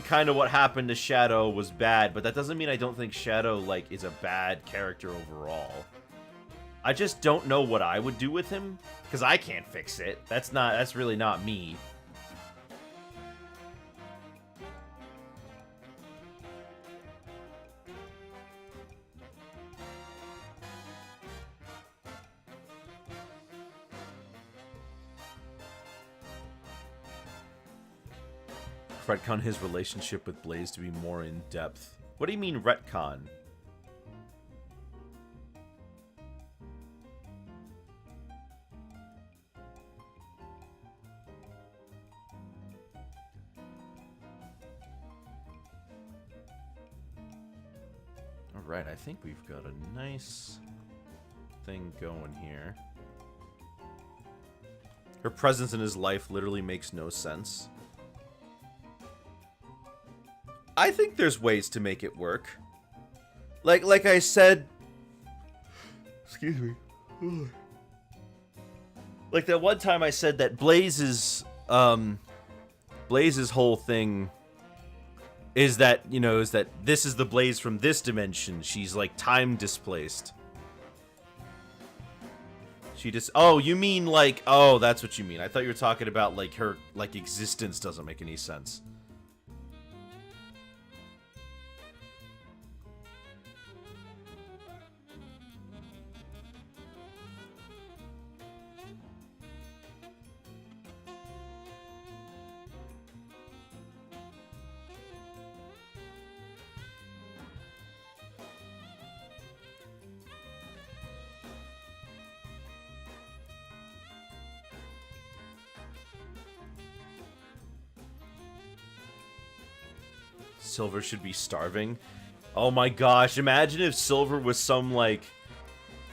kind of what happened to Shadow was bad, but that doesn't mean I don't think Shadow, like, is a bad character overall. I just don't know what I would do with him, because I can't fix it. That's really not me. Retcon his relationship with Blaze to be more in depth. What do you mean retcon? Alright, I think we've got a nice thing going here. Her presence in his life literally makes no sense. I think there's ways to make it work. Like I said... Excuse me. Like that one time I said that Blaze's whole thing is that, you know, is that this is the Blaze from this dimension. She's like time displaced. She just... Oh, you mean like... Oh, that's what you mean. I thought you were talking about like her like existence doesn't make any sense. Silver should be starving. Oh my gosh, imagine if Silver was some like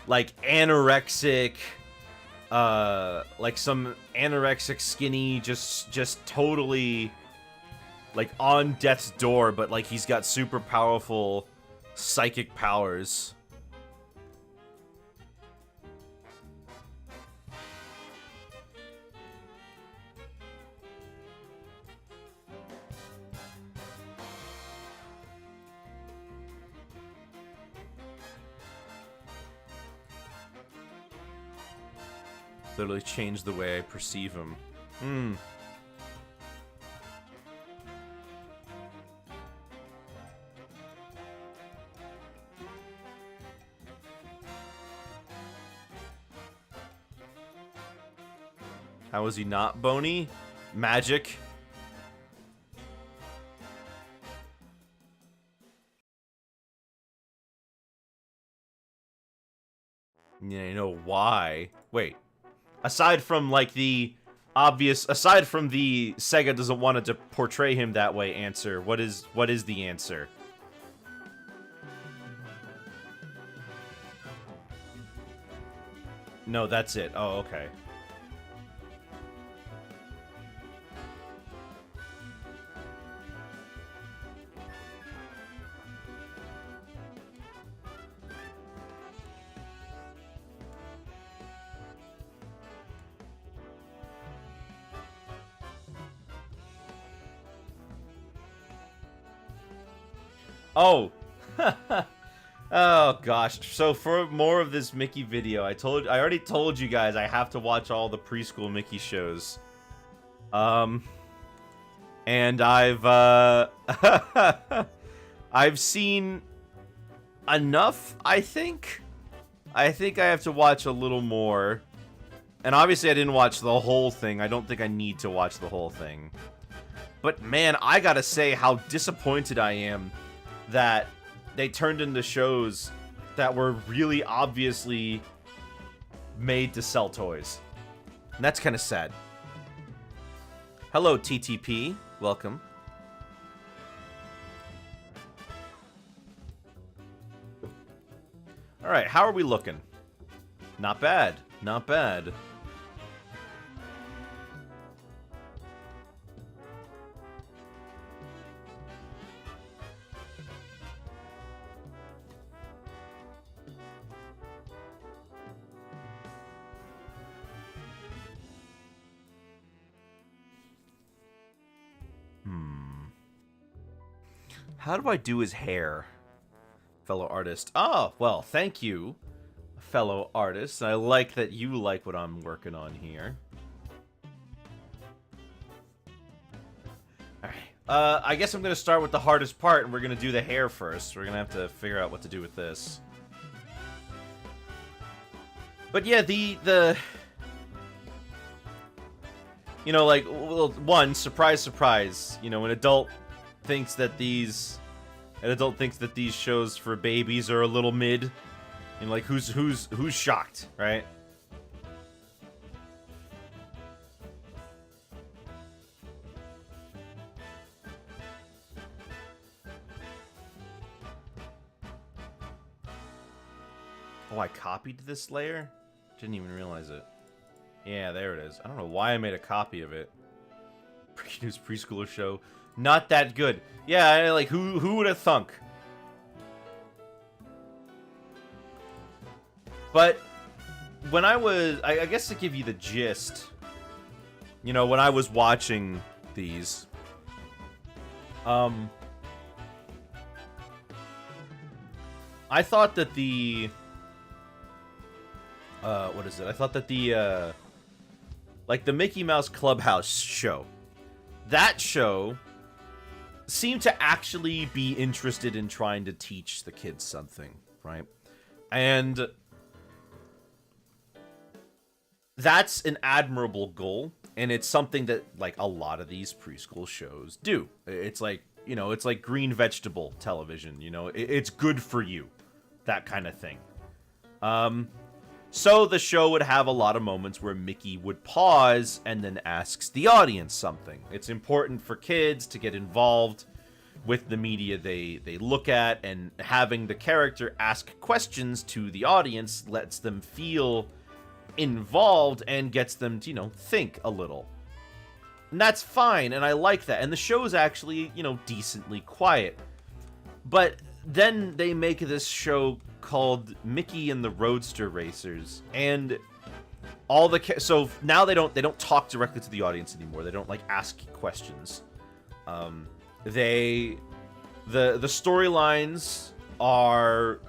anorexic like some anorexic skinny just totally like on death's door, but like he's got super powerful psychic powers. Literally changed the way I perceive him. How is he not bony? Magic. Yeah, you know why? Wait. Aside from, like, the obvious... Aside from the Sega doesn't want to portray him that way answer, what is the answer? No, that's it. Oh, okay. Oh. Oh gosh. So for more of this Mickey video, I already told you guys I have to watch all the preschool Mickey shows. And I've I've seen enough, I think. I think I have to watch a little more. And obviously I didn't watch the whole thing. I don't think I need to watch the whole thing. But man, I gotta say how disappointed I am that they turned into shows that were really obviously made to sell toys. And that's kind of sad. Hello, TTP. Welcome. All right, how are we looking? Not bad. Not bad. How do I do his hair, fellow artist? Oh, well, thank you, fellow artist. I like that you like what I'm working on here. Alright, I guess I'm going to start with the hardest part, and we're going to do the hair first. We're going to have to figure out what to do with this. But yeah, the you know, like, well, one, surprise, surprise, you know, an adult thinks that these shows for babies are a little mid, and like who's shocked, right? Oh, I copied this layer? Didn't even realize it. Yeah, there it is. I don't know why I made a copy of it. Pre-news preschooler show. Not that good. Yeah, like, who would have thunk? But when I was... I guess to give you the gist, you know, when I was watching these... I thought that the... what is it? I thought that the, like, the Mickey Mouse Clubhouse show. That show seemed to actually be interested in trying to teach the kids something, right? And that's an admirable goal, and it's something that, like, a lot of these preschool shows do. It's like, you know, it's like green vegetable television, you know? It's good for you, that kind of thing. So the show would have a lot of moments where Mickey would pause and then asks the audience something. It's important for kids to get involved with the media they look at, and having the character ask questions to the audience lets them feel involved and gets them to, you know, think a little. And that's fine, and I like that. And the show is actually, you know, decently quiet. But then they make this show called Mickey and the Roadster Racers, and all the so now they don't talk directly to the audience anymore. They don't, like, ask questions. The storylines are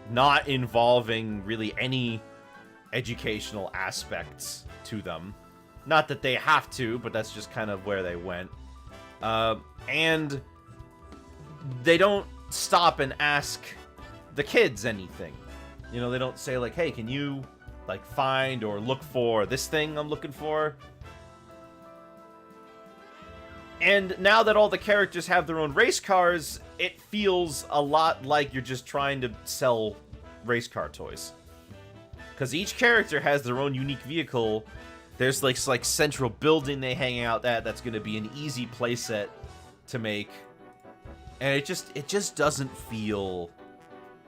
not involving really any educational aspects to them. Not that they have to, but that's just kind of where they went. And they don't stop and ask the kids anything. You know, they don't say, like, hey, can you, like, find or look for this thing I'm looking for? And now that all the characters have their own race cars, it feels a lot like you're just trying to sell race car toys. Because each character has their own unique vehicle. There's, like central building they hang out at that's going to be an easy playset to make. And it just doesn't feel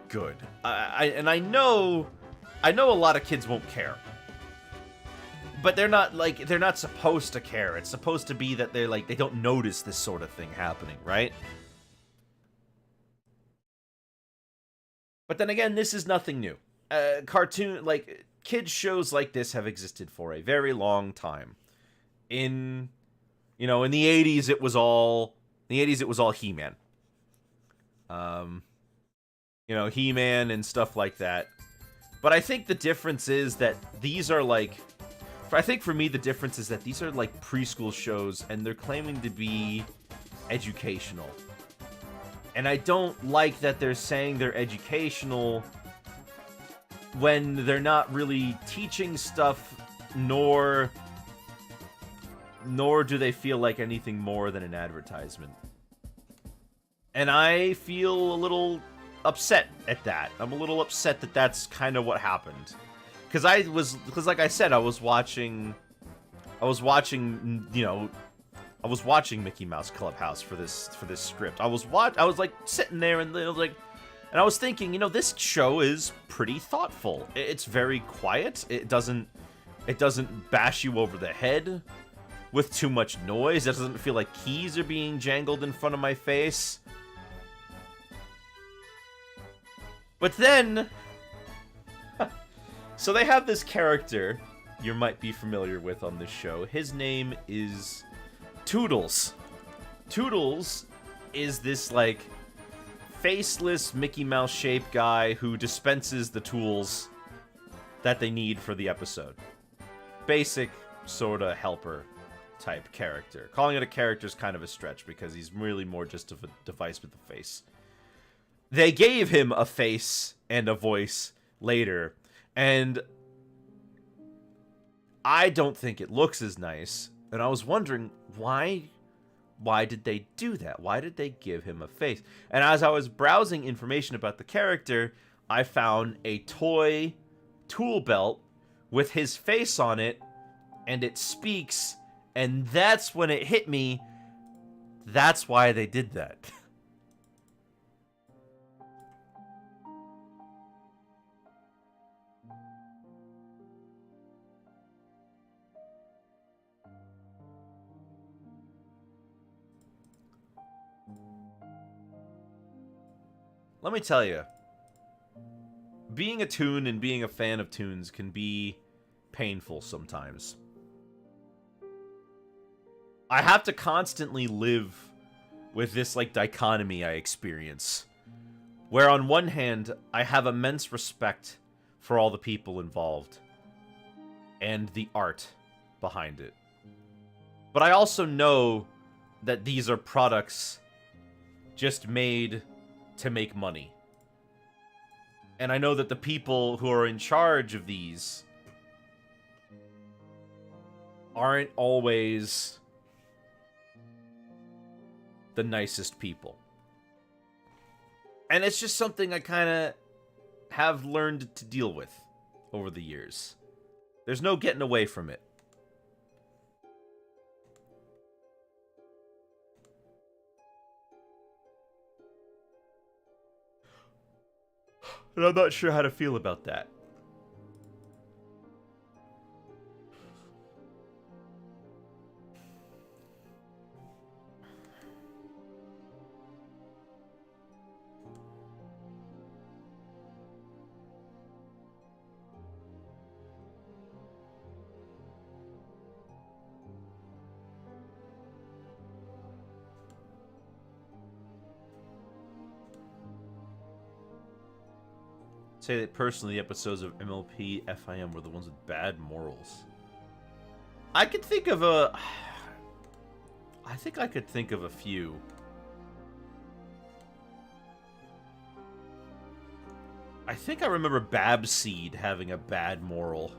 good. I know a lot of kids won't care. but they're not like they're not supposed to care. It's supposed to be that they're like they don't notice this sort of thing happening, right? But then again, this is nothing new. Cartoon like kids shows like this have existed for a very long time. In in the 80s it was all He-Man. Um He-Man and stuff like that. But I think the difference is that these are like I think for me the difference is that these are like preschool shows and they're claiming to be educational. And I don't like that they're saying they're educational when they're not really teaching stuff, nor do they feel like anything more than an advertisement. And I feel a little upset at that. I'm a little upset that that's kind of what happened. Because like I said, I was watching Mickey Mouse Clubhouse for this script. I was like sitting there and I was thinking, this show is pretty thoughtful. It's very quiet. It doesn't bash you over the head with too much noise. It doesn't feel like keys are being jangled in front of my face. But then so they have this character you might be familiar with on this show. His name is Toodles. Toodles is this, like, faceless Mickey Mouse shaped guy who dispenses the tools that they need for the episode. Basic, sorta helper type character. Calling it a character is kind of a stretch because he's really more just of a device with a face. They gave him a face and a voice later, and I don't think it looks as nice. And I was wondering, why did they do that? Why did they give him a face? And as I was browsing information about the character, I found a toy tool belt with his face on it, and it speaks, and that's when it hit me. That's why they did that. Let me tell you, being a toon and being a fan of toons can be painful sometimes. I have to constantly live with this, like, dichotomy I experience. Where on one hand, I have immense respect for all the people involved. And the art behind it. But I also know that these are products just made to make money. And I know that the people who are in charge of these aren't always the nicest people. And it's just something I kind of have learned to deal with over the years. There's no getting away from it. And I'm not sure how to feel about that. Say that personally, the episodes of MLP FIM were the ones with bad morals. I could think of a... I think I could think of a few. I think I remember Babseed having a bad moral.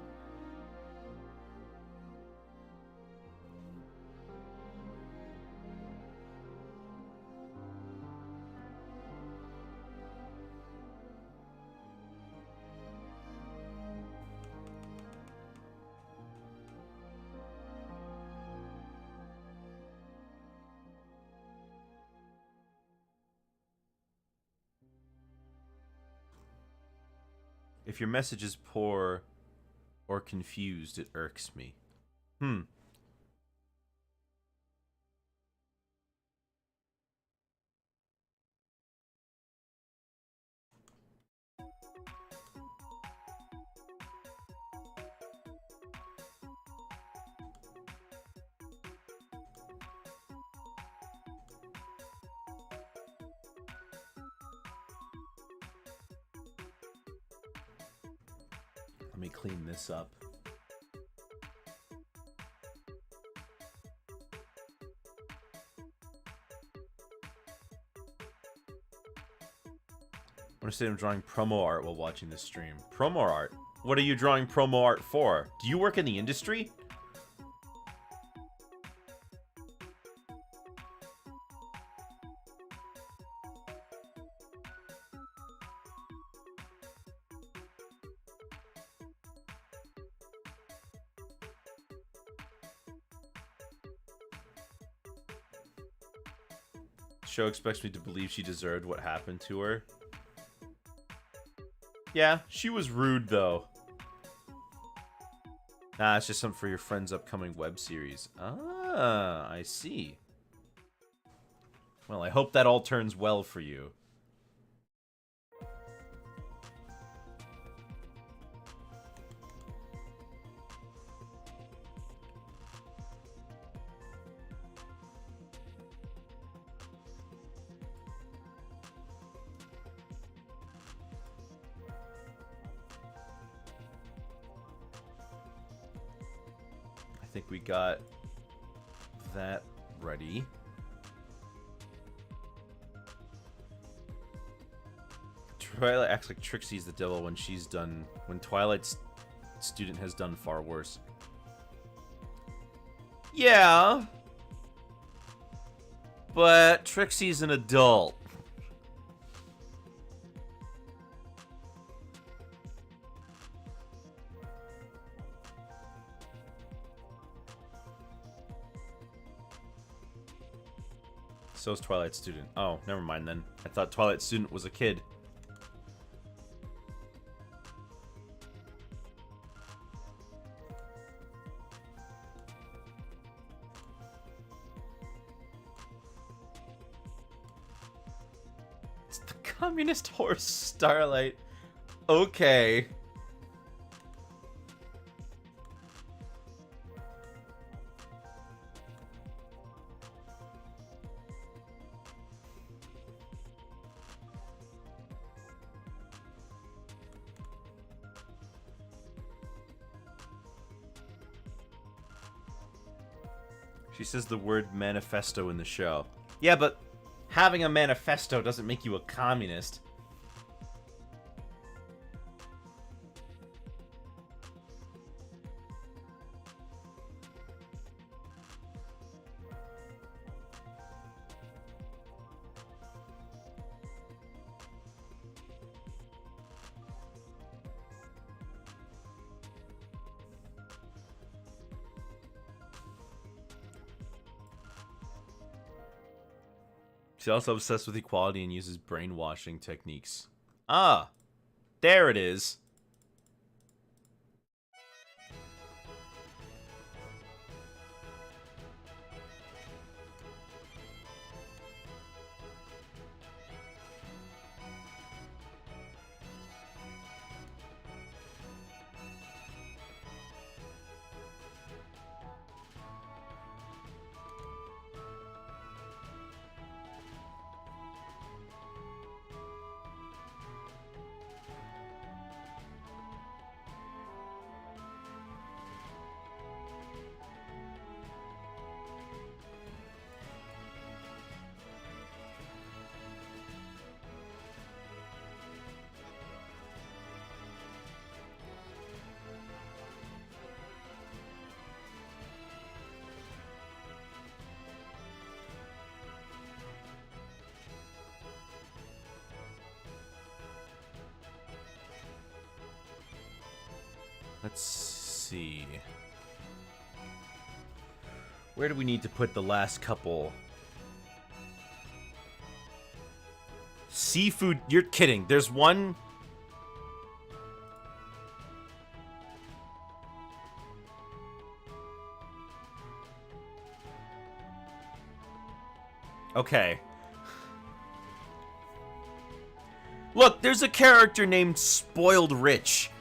If your message is poor or confused, it irks me. Hmm. Let me clean this up. I understand I'm drawing promo art while watching this stream. Promo art? What are you drawing promo art for? Do you work in the industry? Show expects me to believe she deserved what happened to her. Yeah, she was rude, though. Nah, it's just something for your friend's upcoming web series. Ah, I see. Well, I hope that all turns well for you. I think we got that ready. Twilight acts like Trixie's the devil when she's done... When Twilight's student has done far worse. Yeah. But Trixie's an adult. So's Twilight Student. Oh, never mind then. I thought Twilight Student was a kid. It's the communist horse Starlight. Okay. She says the word manifesto in the show. Yeah, but having a manifesto doesn't make you a communist. She's also obsessed with equality and uses brainwashing techniques. Ah, there it is. Let's see. Where do we need to put the last couple? Seafood. You're kidding. There's one. Okay. Look, there's a character named Spoiled Rich.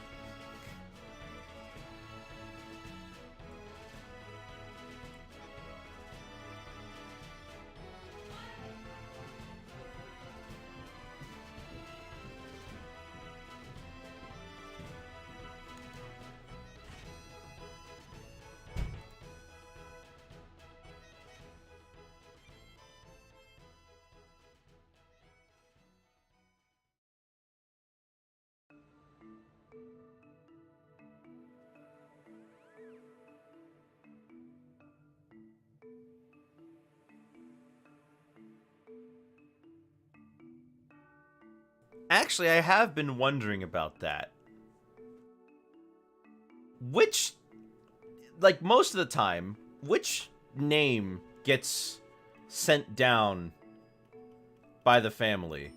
Actually, I have been wondering about that. Which, like, most of the time, which name gets sent down by the family?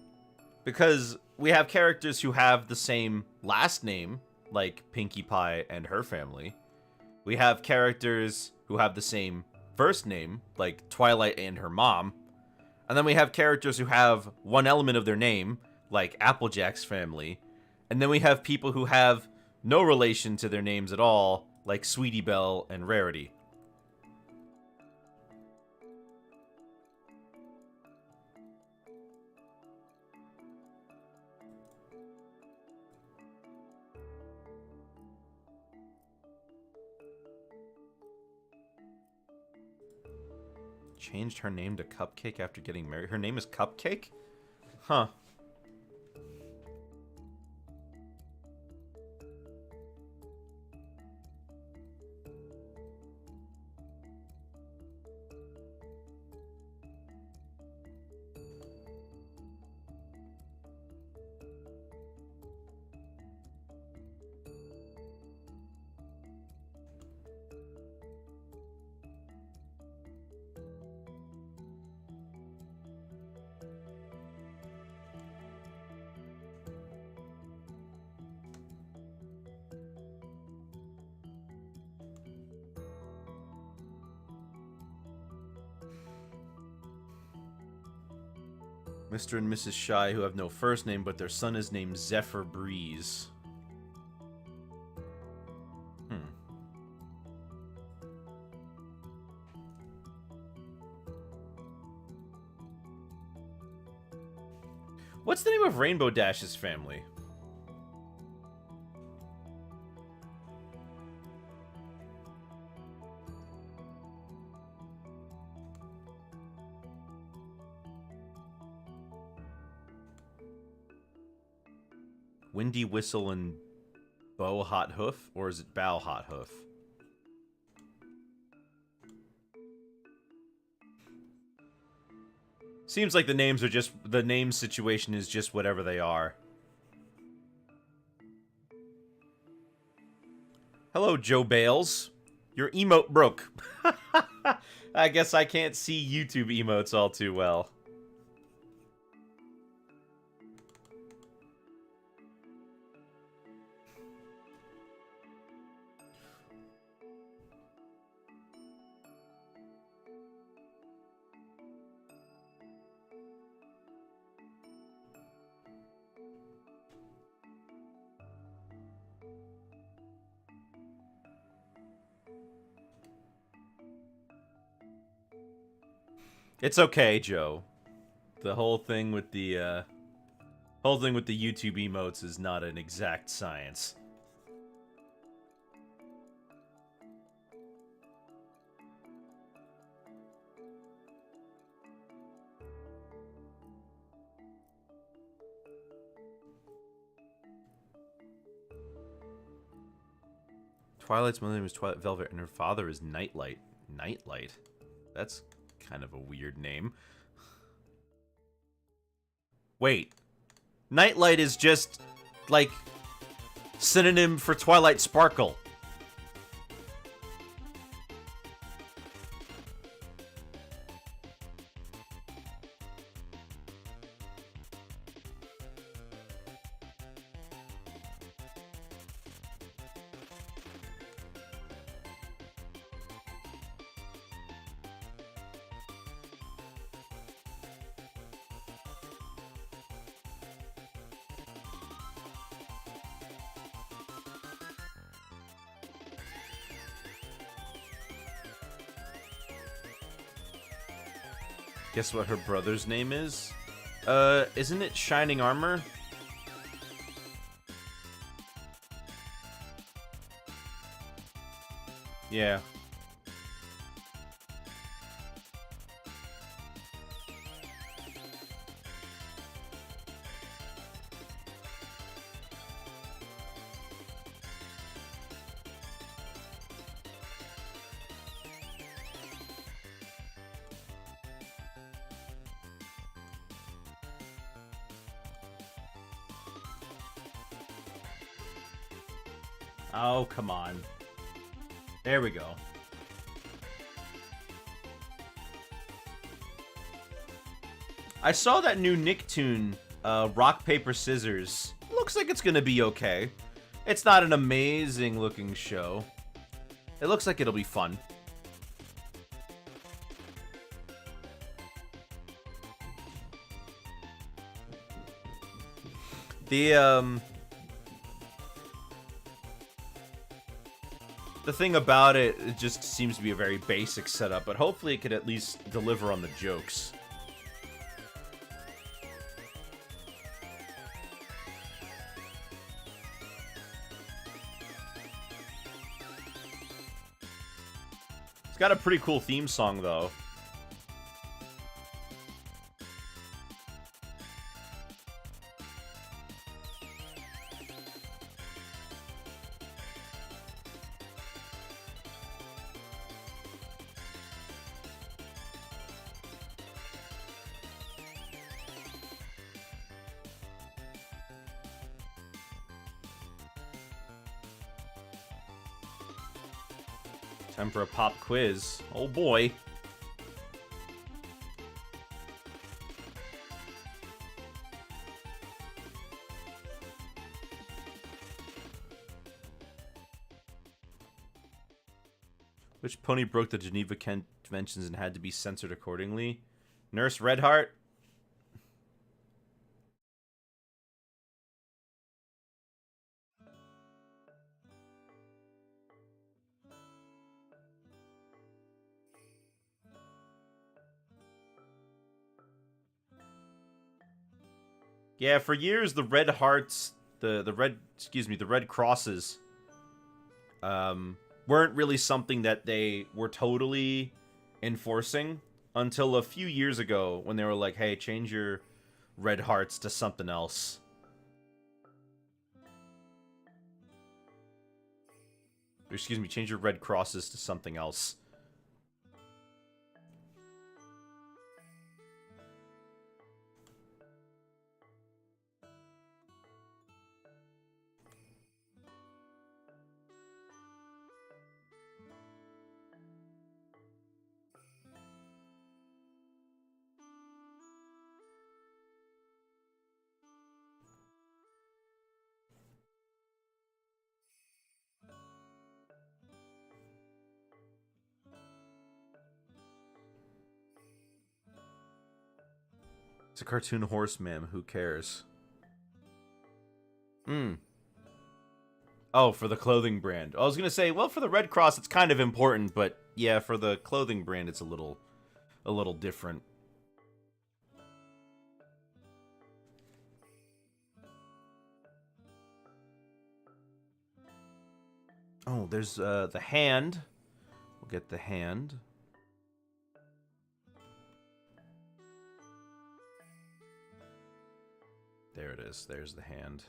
Because we have characters who have the same last name, like Pinkie Pie and her family. We have characters who have the same first name, like Twilight and her mom. And then we have characters who have one element of their name, like Applejack's family. And then we have people who have no relation to their names at all, like Sweetie Belle and Rarity. Changed her name to Cupcake after getting married. Her name is Cupcake? Huh. Mr. and Mrs. Shy, who have no first name, but their son is named Zephyr Breeze. What's the name of Rainbow Dash's family? Windy Whistle and Bow Hot Hoof? Or is it Bow Hot Hoof? Seems like the names are just... the name situation is just whatever they are. Hello, Joe Bales. Your emote broke. I guess I can't see YouTube emotes all too well. It's okay, Joe. The whole thing with the YouTube emotes is not an exact science. Twilight's mother name is Twilight Velvet, and her father is Nightlight. Nightlight? That's kind of a weird name. Wait. Nightlight is just, like, synonym for Twilight Sparkle. Guess what her brother's name is? Isn't it Shining Armor? Yeah. Oh, come on. There we go. I saw that new Nicktoon, Rock, Paper, Scissors. Looks like it's gonna be okay. It's not an amazing looking show. It looks like it'll be fun. The thing about it, it just seems to be a very basic setup, but hopefully it could at least deliver on the jokes. It's got a pretty cool theme song, though. Time for a pop quiz. Oh boy. Which pony broke the Geneva Conventions and had to be censored accordingly? Nurse Redheart? Yeah, for years the Red Hearts, the Red Crosses, weren't really something that they were totally enforcing until a few years ago when they were like, hey, change your Red Hearts to something else. Or, excuse me, change your Red Crosses to something else. It's a cartoon horse, ma'am. Who cares? Oh, for the clothing brand. I was gonna say, well, for the Red Cross, it's kind of important, but yeah, for the clothing brand, it's a little different. Oh, there's the hand. We'll get the hand. There it is. There's the hand.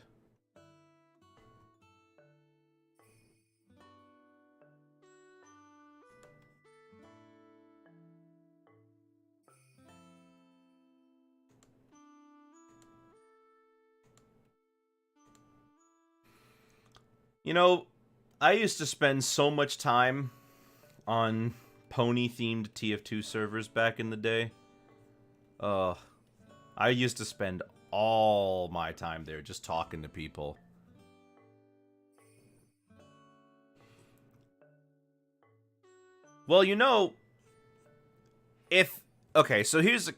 You know, I used to spend so much time on pony-themed TF2 servers back in the day. I used to spend all my time there just talking to people. Well, you know, okay, so here's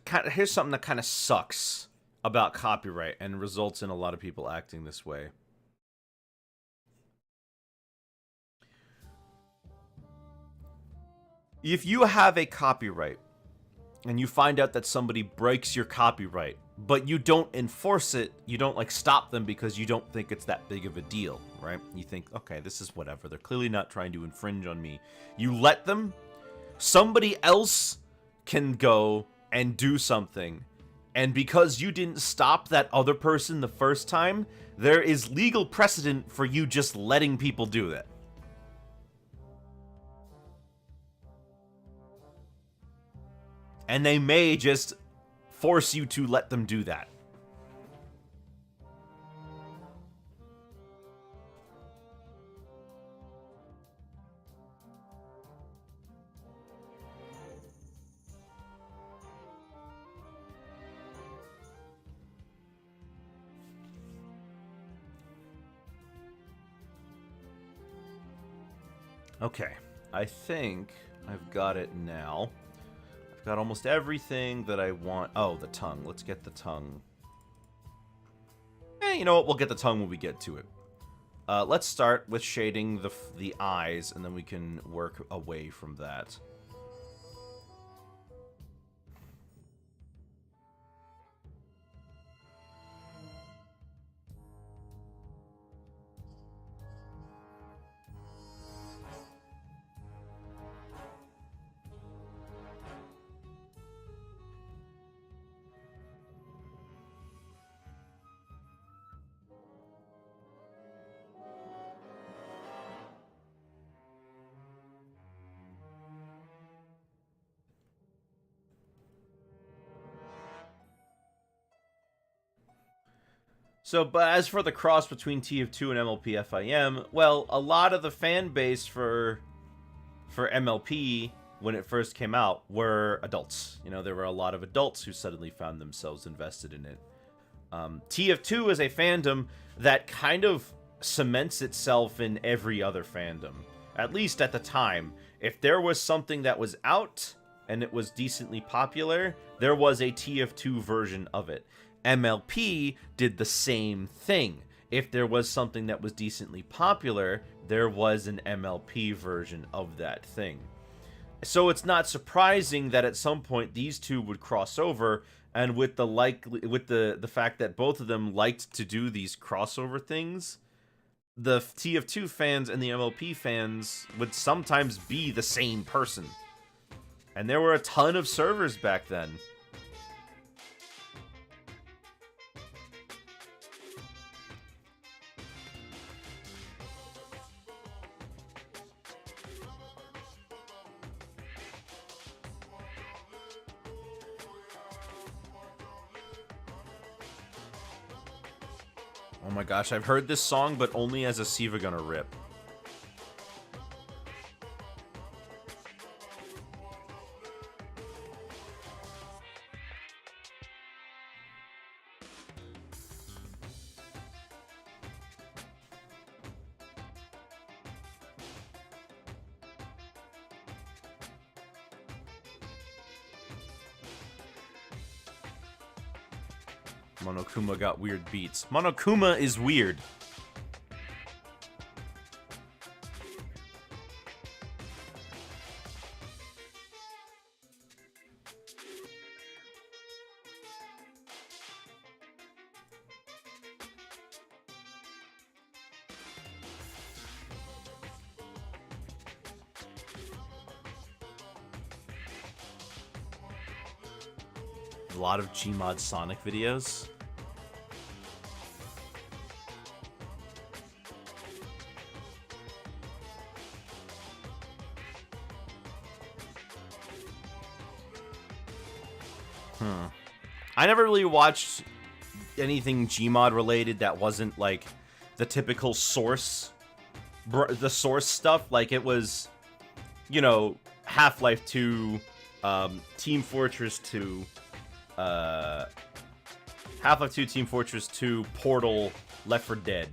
something that kind of sucks about copyright and results in a lot of people acting this way. If you have a copyright and you find out that somebody breaks your copyright, but you don't enforce it, you don't like stop them because you don't think it's that big of a deal, right? You think, okay, this is whatever. They're clearly not trying to infringe on me. You let them, somebody else can go and do something. And because you didn't stop that other person the first time, there is legal precedent for you just letting people do that. And they may just force you to let them do that. Okay, I think I've got it now. I've got almost everything that I want. Oh, the tongue. Let's get the tongue. You know what? We'll get the tongue when we get to it. Let's start with shading the eyes, and then we can work away from that. So, but as for the cross between TF2 and MLP FIM, well, a lot of the fan base for MLP when it first came out were adults. You know, there were a lot of adults who suddenly found themselves invested in it. TF2 is a fandom that kind of cements itself in every other fandom, at least at the time. If there was something that was out and it was decently popular, there was a TF2 version of it. MLP did the same thing. If there was something that was decently popular, there was an MLP version of that thing. So it's not surprising that at some point these two would cross over, and with the fact that both of them liked to do these crossover things, the TF2 fans and the MLP fans would sometimes be the same person. And there were a ton of servers back then. Oh my gosh, I've heard this song, but only as a Siva Gunner rip. Monokuma got weird beats. Monokuma is weird. A lot of Gmod Sonic videos. I never really watched anything Gmod related that wasn't like the typical source, the source stuff. Like it was, you know, Half-Life 2, Team Fortress 2, Half-Life 2, Team Fortress 2, Portal, Left 4 Dead.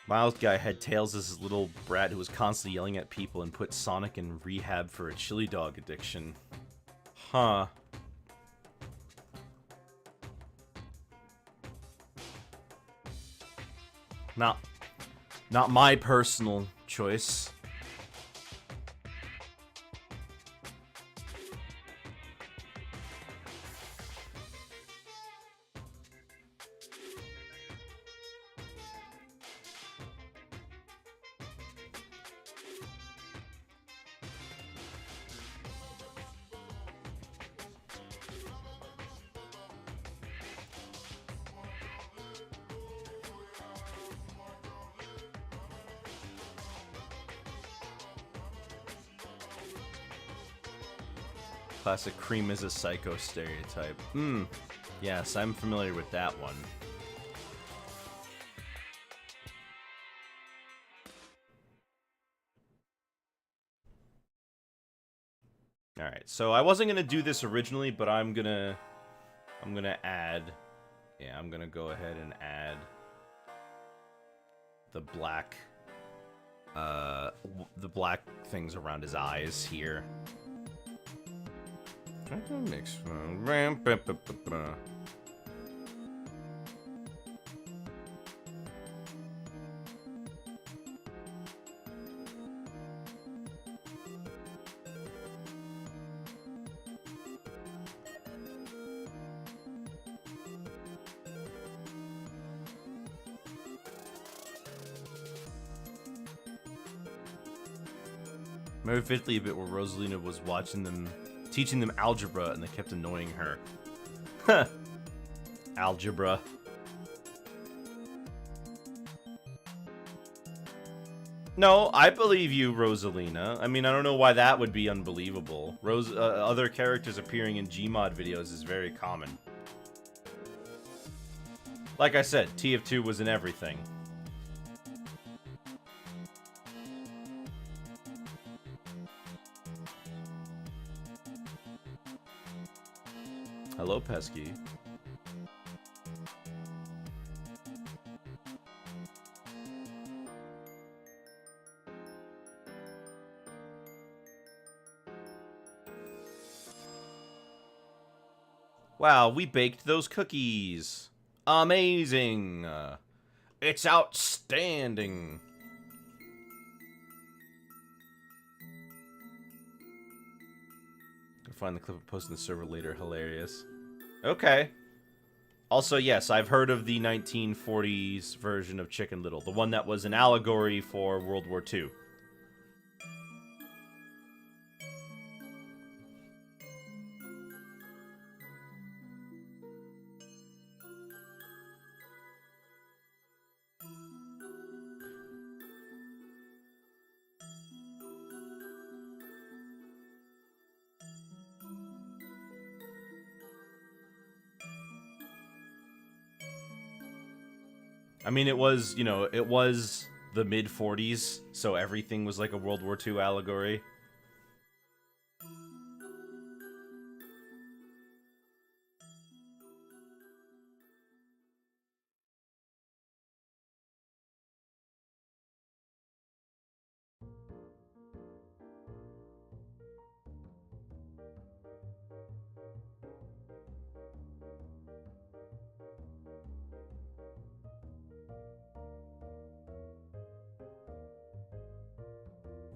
Miles guy had Tails as his little brat who was constantly yelling at people and put Sonic in rehab for a chili dog addiction. Huh. Not my personal choice. Classic Cream is a psycho stereotype. Yes, I'm familiar with that one. Alright, so I wasn't gonna do this originally, but I'm gonna add... Yeah, I'm gonna go ahead and add the black things around his eyes here. Try to mix. Remember vividly a bit where Rosalina was watching them, teaching them algebra, and they kept annoying her. Huh. Algebra. No, I believe you, Rosalina. I mean, I don't know why that would be unbelievable. Other characters appearing in Gmod videos is very common. Like I said, TF2 was in everything. Hello, Pesky. Wow, we baked those cookies. Amazing. It's outstanding. Go find the clip and post in the server later. Hilarious. Okay. Also, yes, I've heard of the 1940s version of Chicken Little. The one that was an allegory for World War II. I mean, it was, you know, it was the mid-40s, so everything was like a World War II allegory.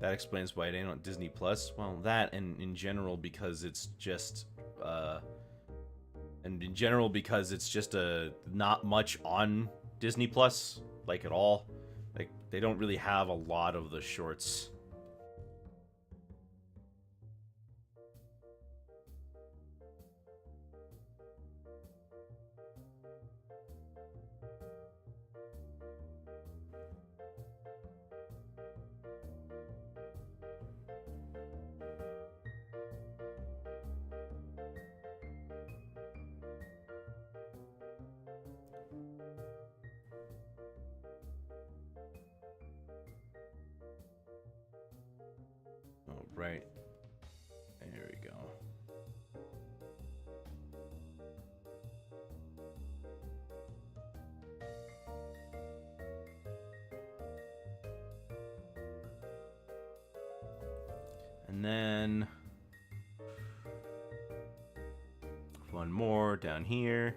That explains why it ain't on Disney Plus. Well, that and in general because it's just, not much on Disney Plus, like at all. Like they don't really have a lot of the shorts. Oh, right. There we go. And then one more down here.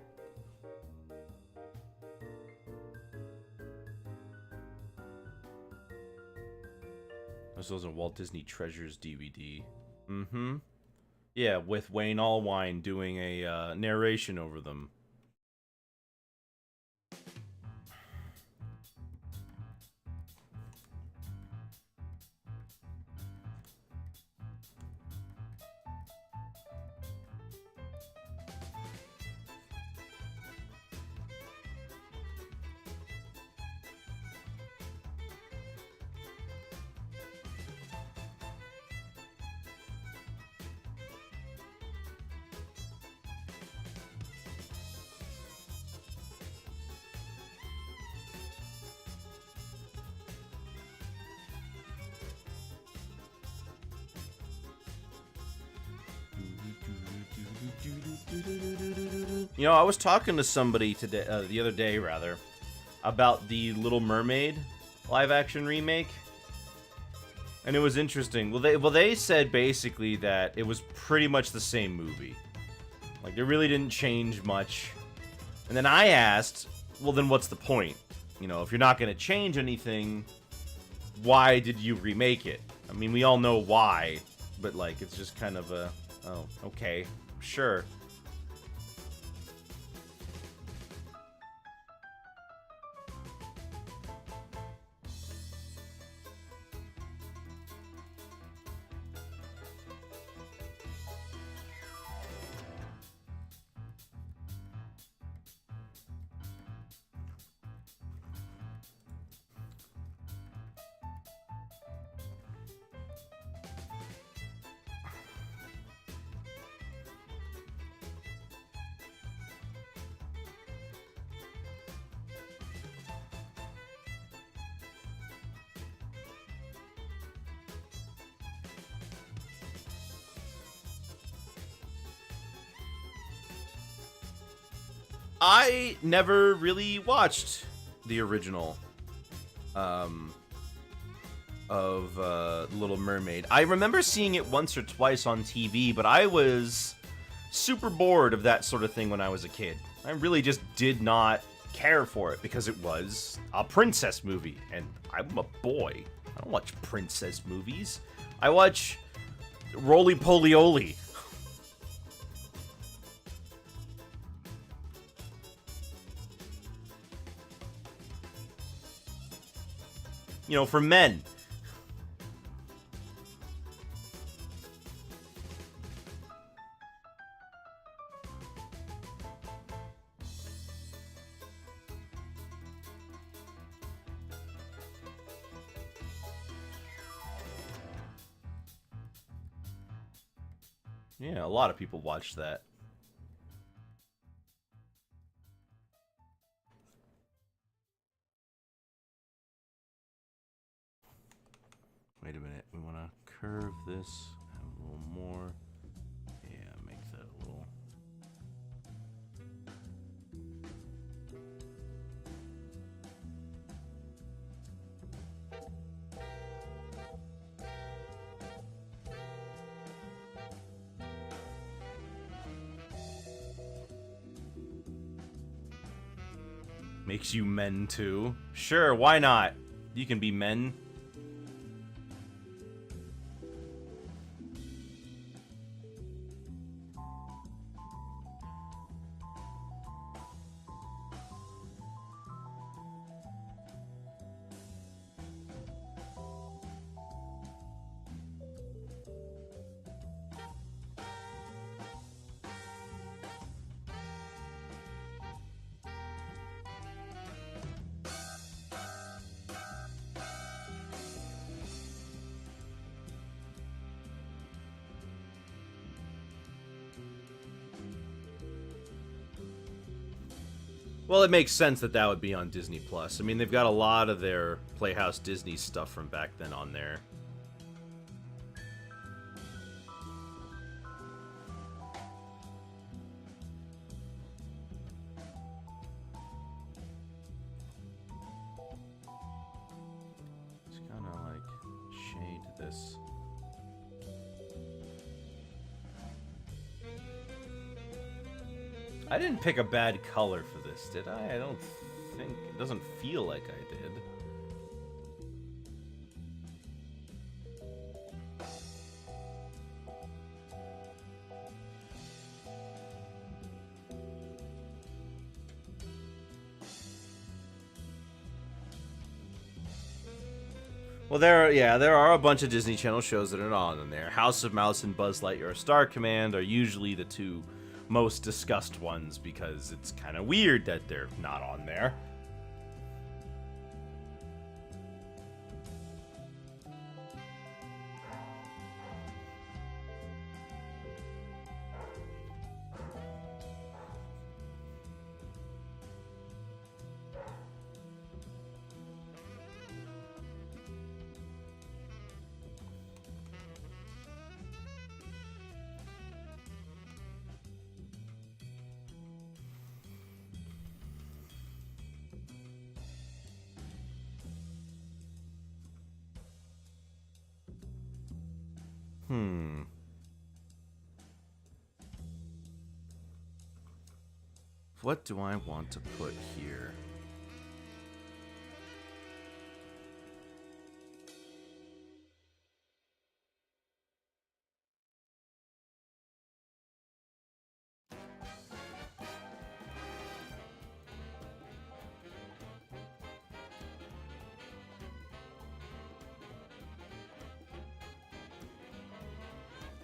This was a Walt Disney Treasures DVD. Mm-hmm. Yeah, with Wayne Allwine doing a narration over them. You know, I was talking to somebody today, the other day, rather, about the Little Mermaid live-action remake, and it was interesting. Well, they said basically that it was pretty much the same movie. Like, they really didn't change much. And then I asked, well, then what's the point? You know, if you're not going to change anything, why did you remake it? I mean, we all know why, but, like, it's just kind of a, oh, okay, sure. I never really watched the original of Little Mermaid. I remember seeing it once or twice on TV, but I was super bored of that sort of thing when I was a kid. I really just did not care for it because it was a princess movie, and I'm a boy. I don't watch princess movies. I watch Roly Poly Oly. You know, for men. Yeah, a lot of people watch that. Wait a minute. We want to curve this a little more. Yeah, make that a little. Makes you men too. Sure, why not? You can be men. Well, it makes sense that that would be on Disney Plus. I mean, they've got a lot of their Playhouse Disney stuff from back then on there. Just kind of like shade this I didn't pick a bad color for this, did I? I don't think... It doesn't feel like I did. Well, there are a bunch of Disney Channel shows that are not on there. House of Mouse and Buzz Lightyear Star Command are usually the two most discussed ones because it's kind of weird that they're not on there. What do I want to put here?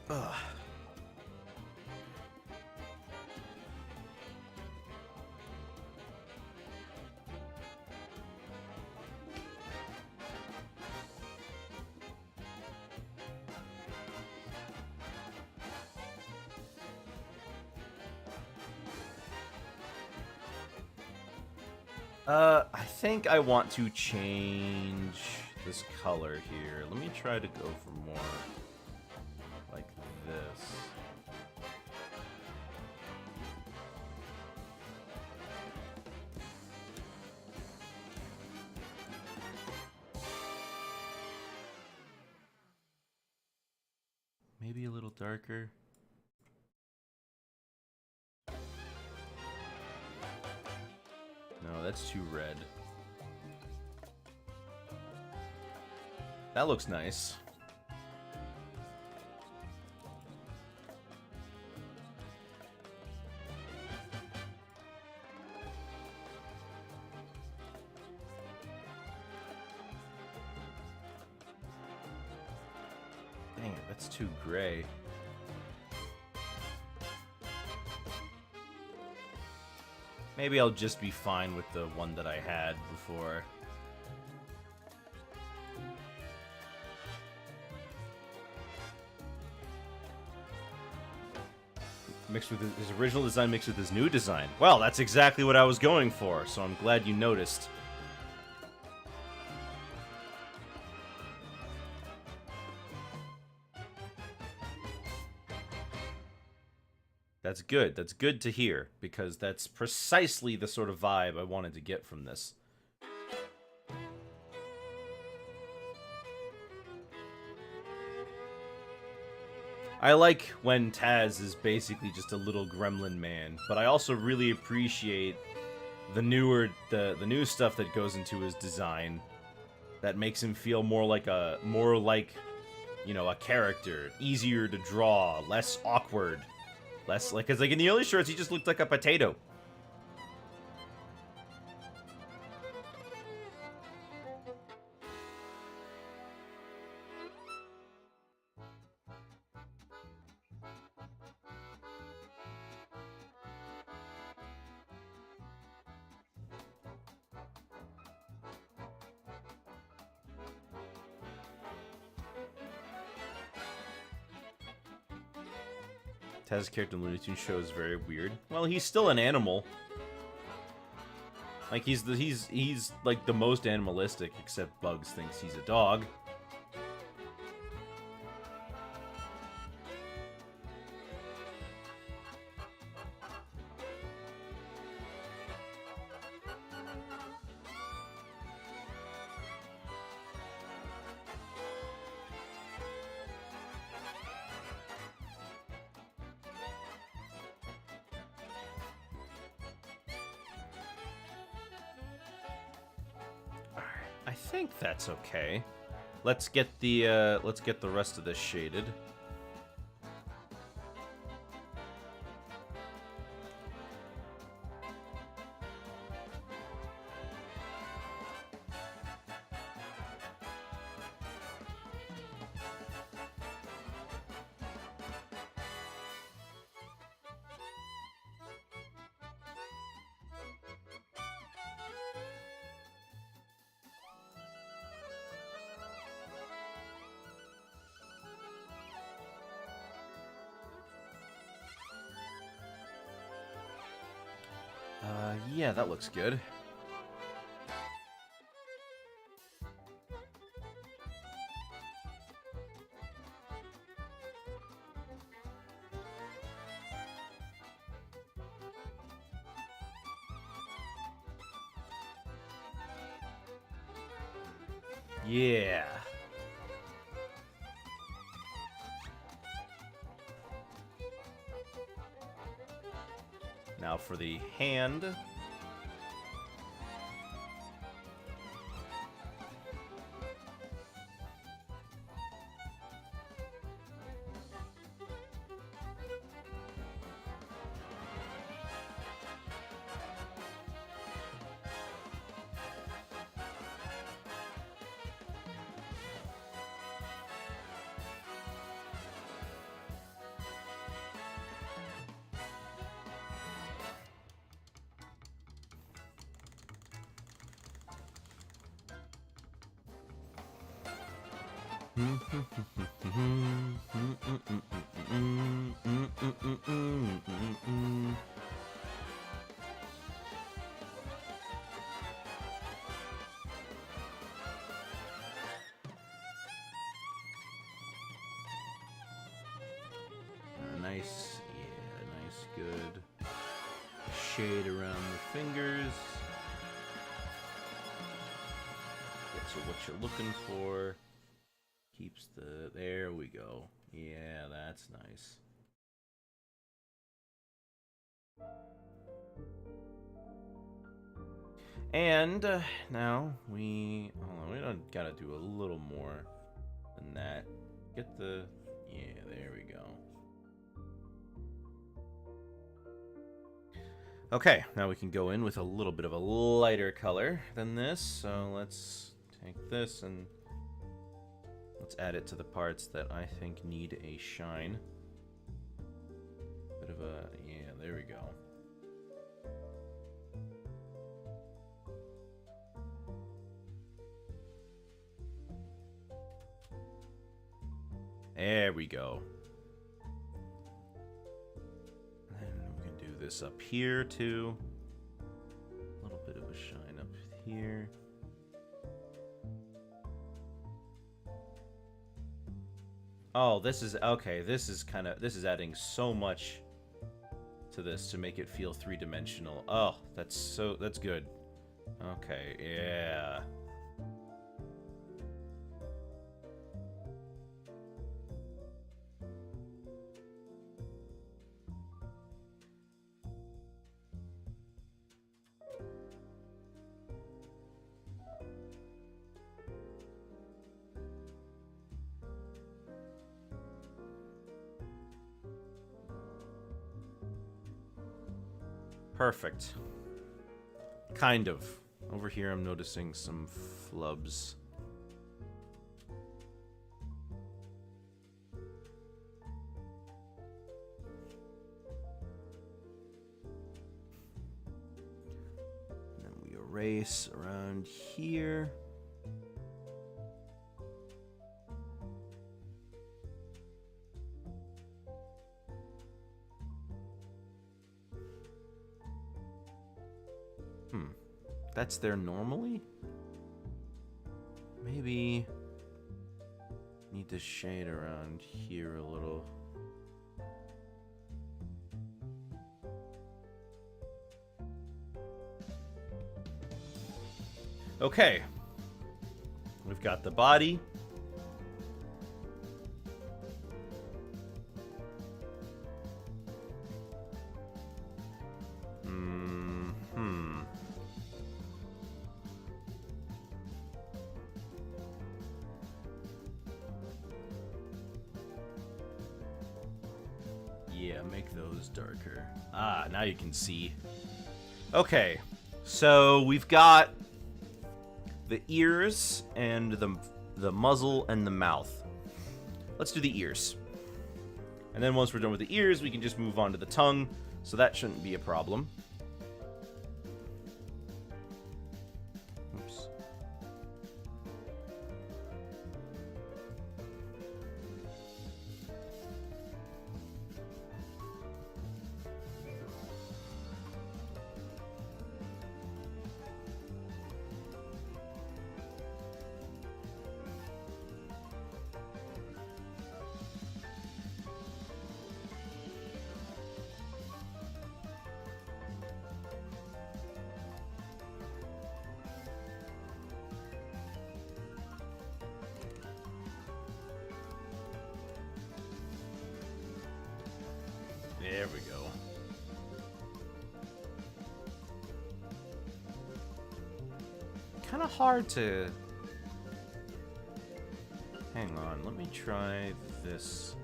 Ugh. I think I want to change this color here. Let me try to go for more like this. Maybe a little darker. No, that's too red. That looks nice. Dang it, that's too gray. Maybe I'll just be fine with the one that I had before. Mixed with his original design, mixed with his new design. Well, that's exactly what I was going for, so I'm glad you noticed. That's good. That's good to hear, because that's precisely the sort of vibe I wanted to get from this. I like when Taz is basically just a little gremlin man, but I also really appreciate the new stuff that goes into his design that makes him feel more like you know, a character, easier to draw, less awkward. Less like, cause like in the early shorts, he just looked like a potato. Taz's character in Looney Tunes show is very weird. Well, he's still an animal. Like he's like the most animalistic, except Bugs thinks he's a dog. I think that's okay. Let's get the rest of this shaded. Yeah, that looks good. Yeah. Now for the hand. Nice, yeah, nice, good shade around the fingers. Gets you what you're looking for. Keeps the, there we go. Yeah, that's nice. And now we, hold on, we don't gotta do a little more than that. Get the, yeah, there we go. Okay, now we can go in with a little bit of a lighter color than this. So let's take this and let's add it to the parts that I think need a shine. Bit of a, yeah, there we go. There we go. And we can do this up here too. A little bit of a shine up here. Oh, this is okay. This is adding so much to this to make it feel three-dimensional. Oh, that's good. Okay, yeah. Perfect. Kind of. Over here I'm noticing some flubs. And then we erase around here. That's there normally? Maybe need to shade around here a little. Okay. We've got the body. Yeah, make those darker. Ah, now you can see. Okay, so we've got the ears and the muzzle and the mouth. Let's do the ears. And then once we're done with the ears, we can just move on to the tongue, so that shouldn't be a problem. Oops. There we go. Kind of hard to... Hang on, let me try this.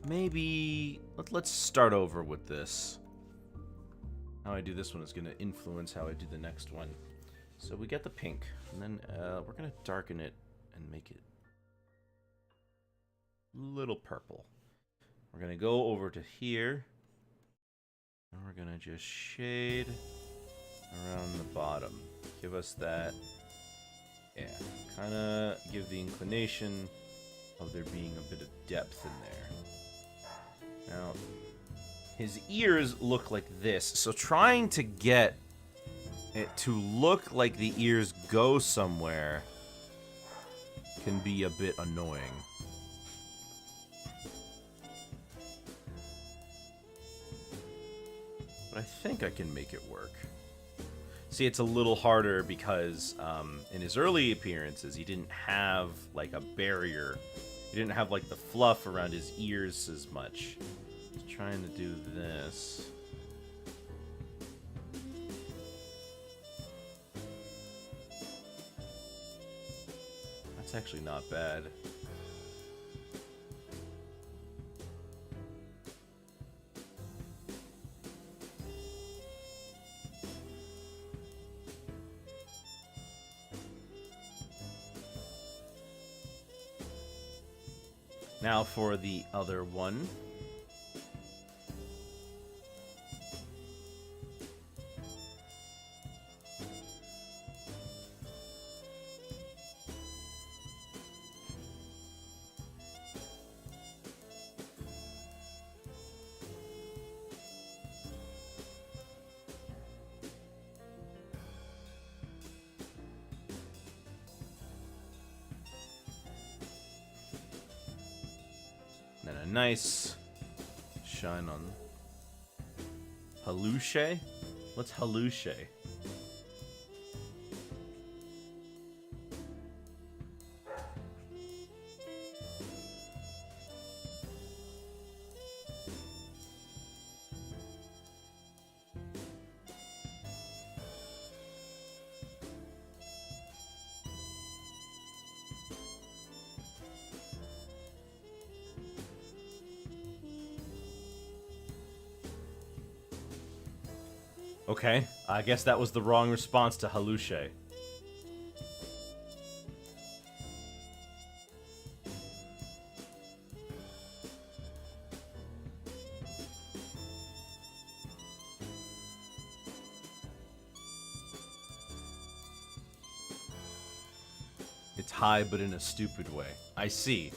Maybe let's start over with this. How I do this one is going to influence how I do the next one. So we get the pink, and then we're going to darken it and make it a little purple. We're going to go over to here, and we're going to just shade around the bottom. Give us that, yeah, kind of give the inclination of there being a bit of depth in there. Now, his ears look like this, so trying to get it to look like the ears go somewhere can be a bit annoying. But I think I can make it work. See, it's a little harder because in his early appearances, he didn't have like a barrier. He didn't have like the fluff around his ears as much. Just trying to do this. That's actually not bad. Now for the other one. Then a nice shine on Haluche. What's Haluche? Okay, I guess that was the wrong response to Haluche. It's high, but in a stupid way. I see.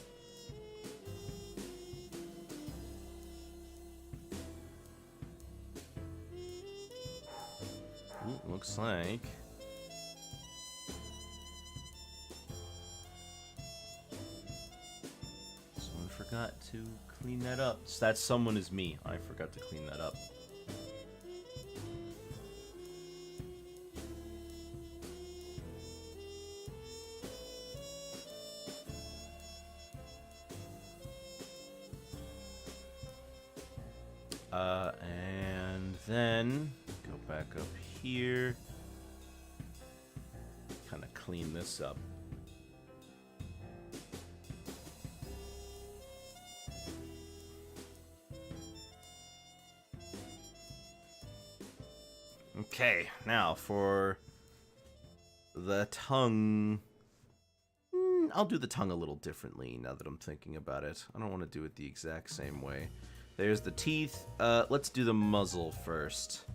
Ooh, looks like... someone forgot to clean that up. So that someone is me. I forgot to clean that up. And then go back up here. Kind of clean this up. Okay, now for the tongue. I'll do the tongue a little differently now that I'm thinking about it. I don't want to do it the exact same way. There's the teeth. Let's do the muzzle first.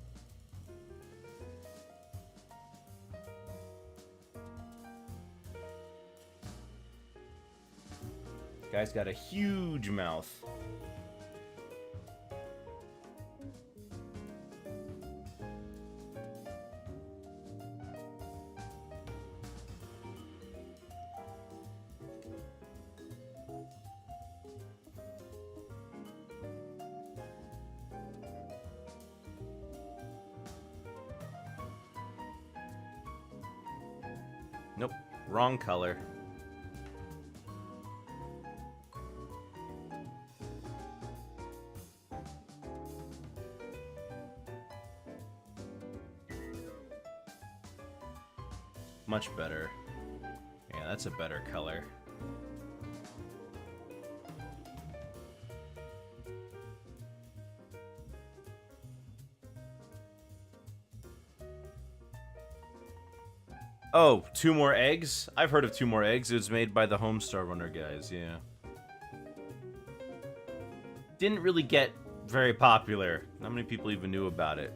Guy's got a huge mouth. Nope, wrong color. Much better. Yeah, that's a better color. Oh, 2 more eggs? I've heard of 2 more eggs. It was made by the Homestar Runner guys, yeah. Didn't really get very popular. Not many people even knew about it.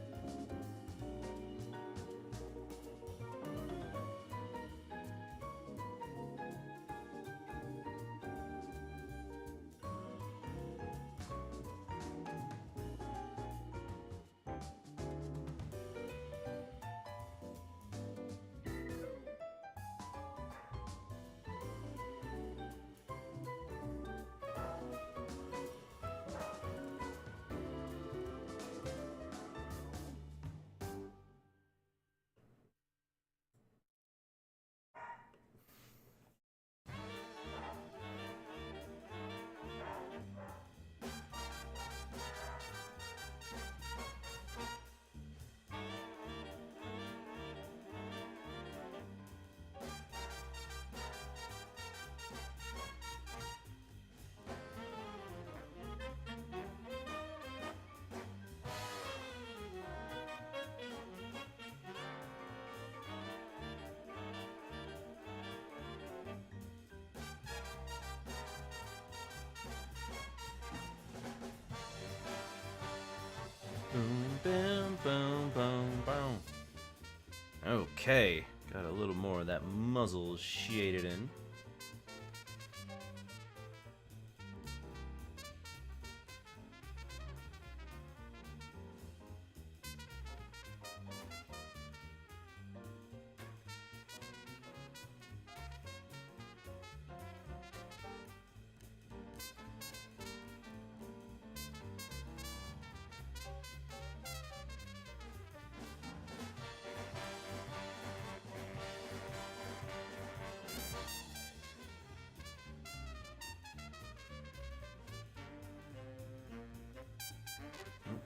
Boom, boom, boom, boom, boom. Okay, got a little more of that muzzle shaded in.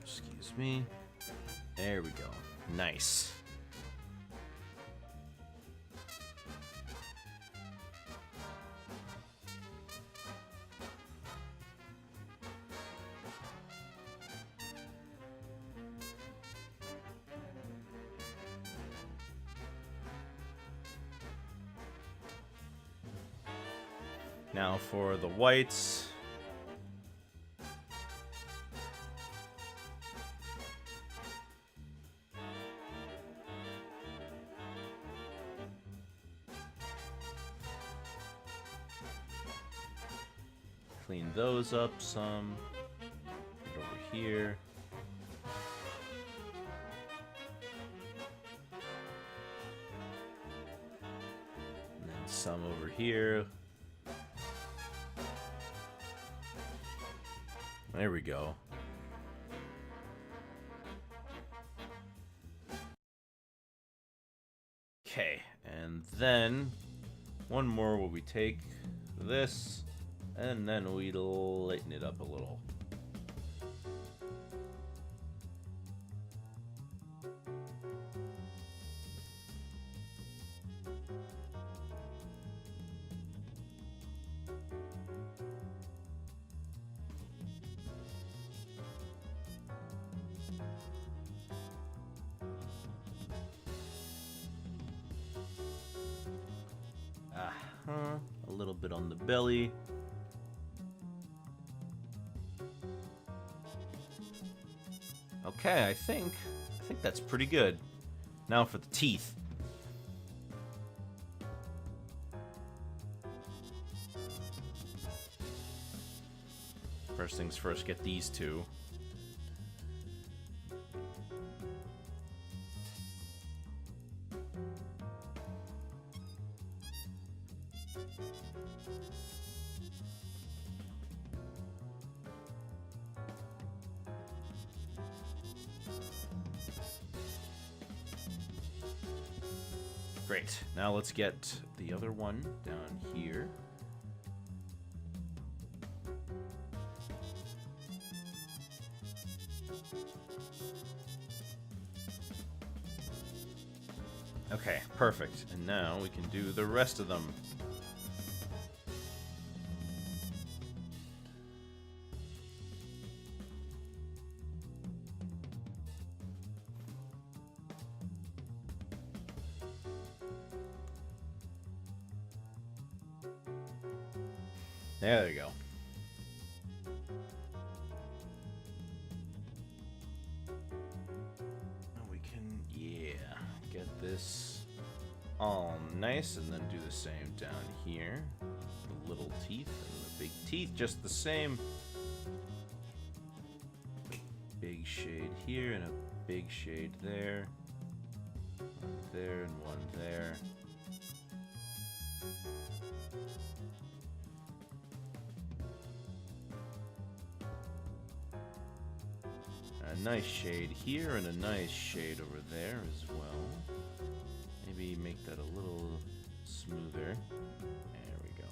Excuse me. There we go. Nice. Now for the whites. Clean those up some. Get over here. And then some over here. There we go. Okay, and then one more where we take this and then we lighten it up a little. A little bit on the belly. Okay, I think that's pretty good. Now for the teeth. First things first, get these two. Great. Now let's get the other one down here. Okay, perfect. And now we can do the rest of them. There you go. We can, yeah, get this all nice and then do the same down here. The little teeth and the big teeth, just the same. Big shade here and a big shade there. One there and one there. A nice shade here and a nice shade over there as well. Maybe make that a little smoother. There we go.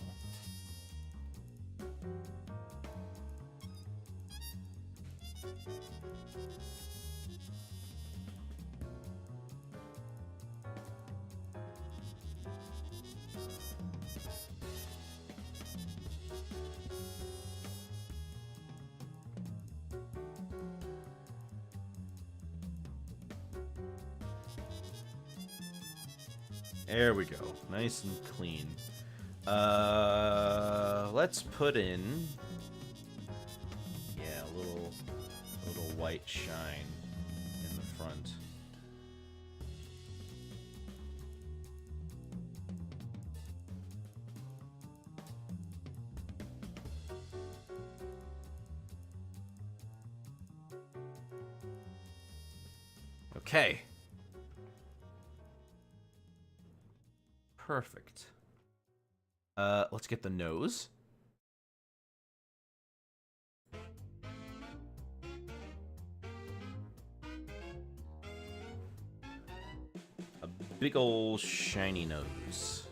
There we go. Nice and clean. Let's put in, yeah, a little white shine in the front. Okay. Perfect. Let's get the nose. A big ol' shiny nose.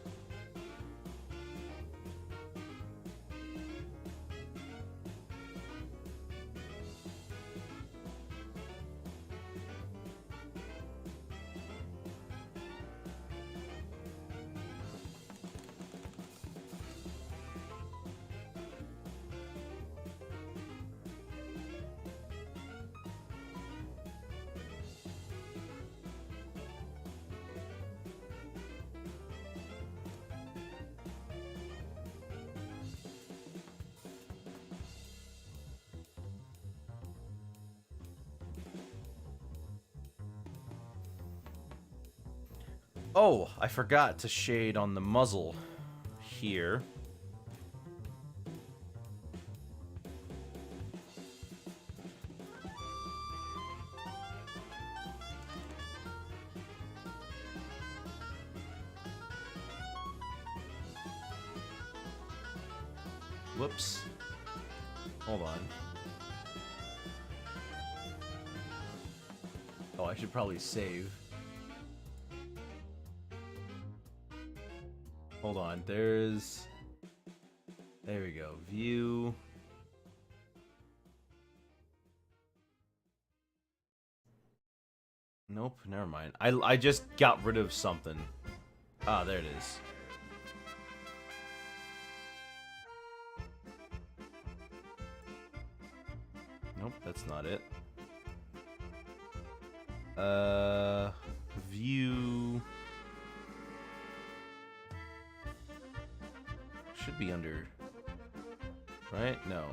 Oh, I forgot to shade on the muzzle here. Whoops. Hold on. Oh, I should probably save. Hold on, there we go, view. Nope, never mind. I just got rid of something. Ah, there it is. Nope, that's not it. View. should be under... Right? No.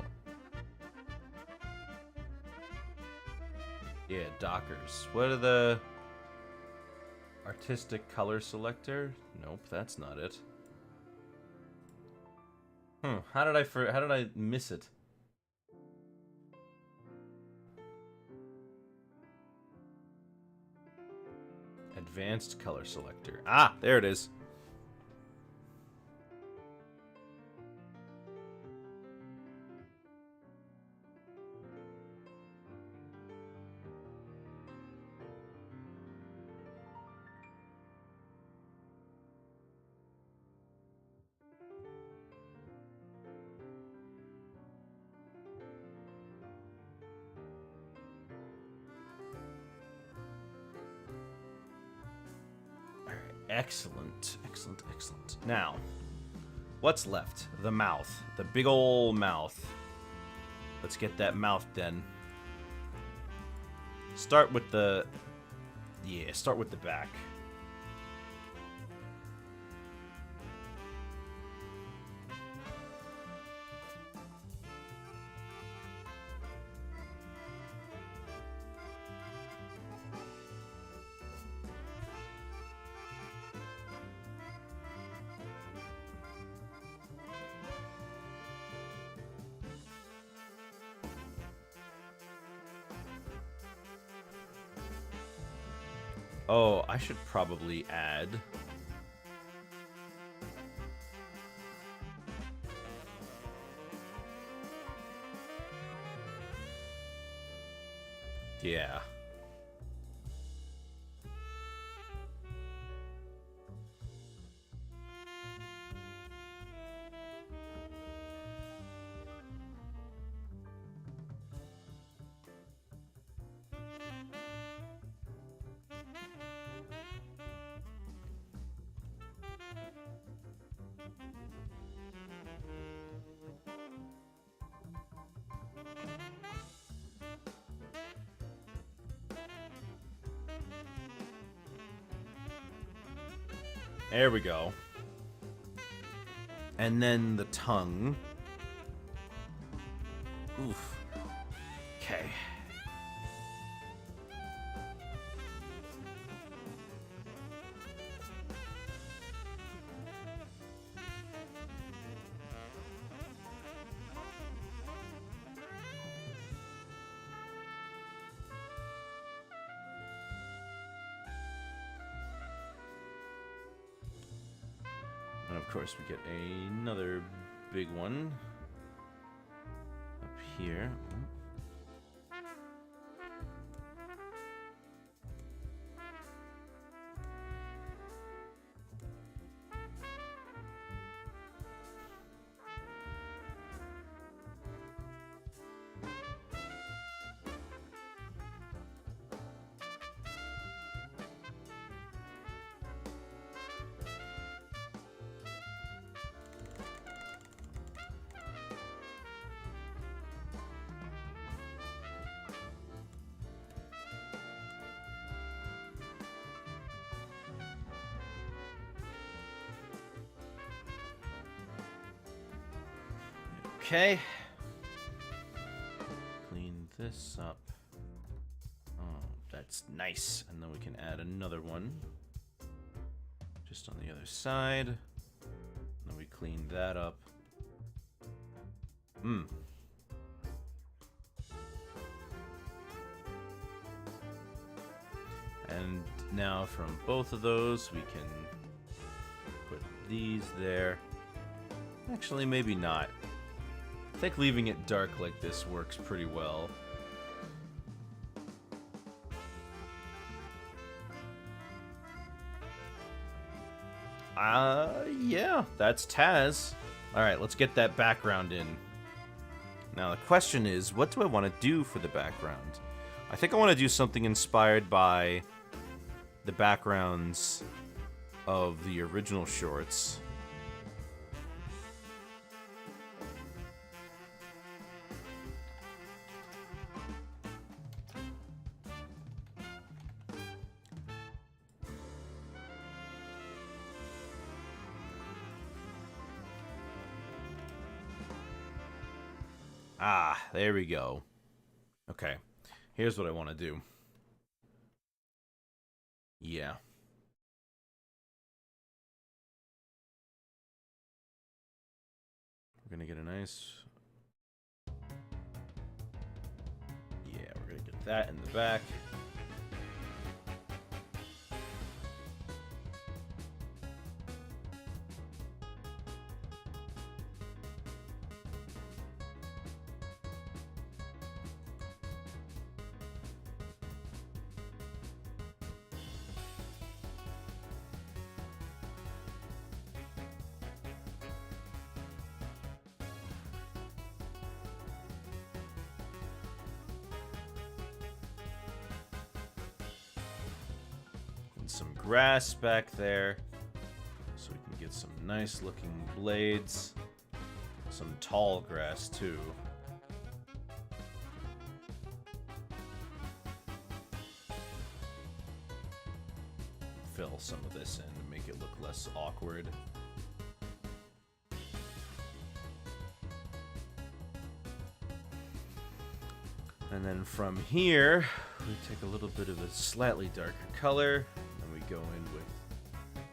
Yeah, Dockers. What are the... Artistic color selector? Nope, that's not it. How did I miss it? Advanced color selector. Ah, there it is. Excellent, excellent, excellent. Now, what's left? The mouth. The big ol' mouth. Let's get that mouth then. Start with the... Yeah, start with the back. Oh, I should probably add... Yeah. There we go. And then the tongue. Oof. Okay. And of course we get another big one up here. Okay. Clean this up. Oh, that's nice. And then we can add another one. Just on the other side. And then we clean that up. And now from both of those, we can put these there. Actually, maybe not. I think leaving it dark like this works pretty well. Yeah, that's Taz. Alright, let's get that background in. Now the question is, what do I want to do for the background? I think I want to do something inspired by the backgrounds of the original shorts. Ah, there we go. Okay, here's what I want to do. Yeah. We're gonna get a nice... Yeah, we're gonna get that in the back. And some grass back there, so we can get some nice looking blades. Some tall grass too. Fill some of this in to make it look less awkward. And then from here, we take a little bit of a slightly darker color, and we go in with,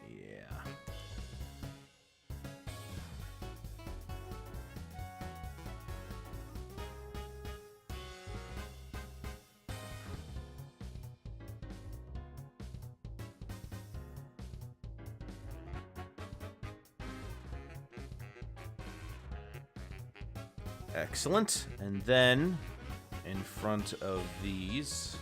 yeah. Excellent. And then in front of these,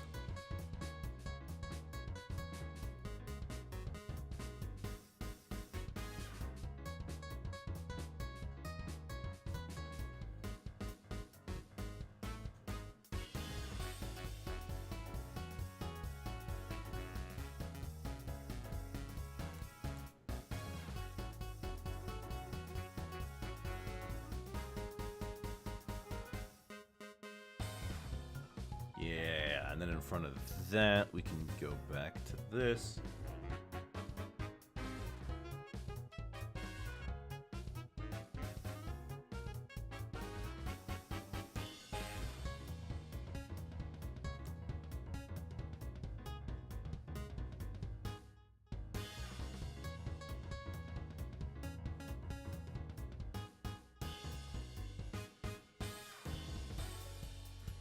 yeah, and then in front of that, we can go back to this.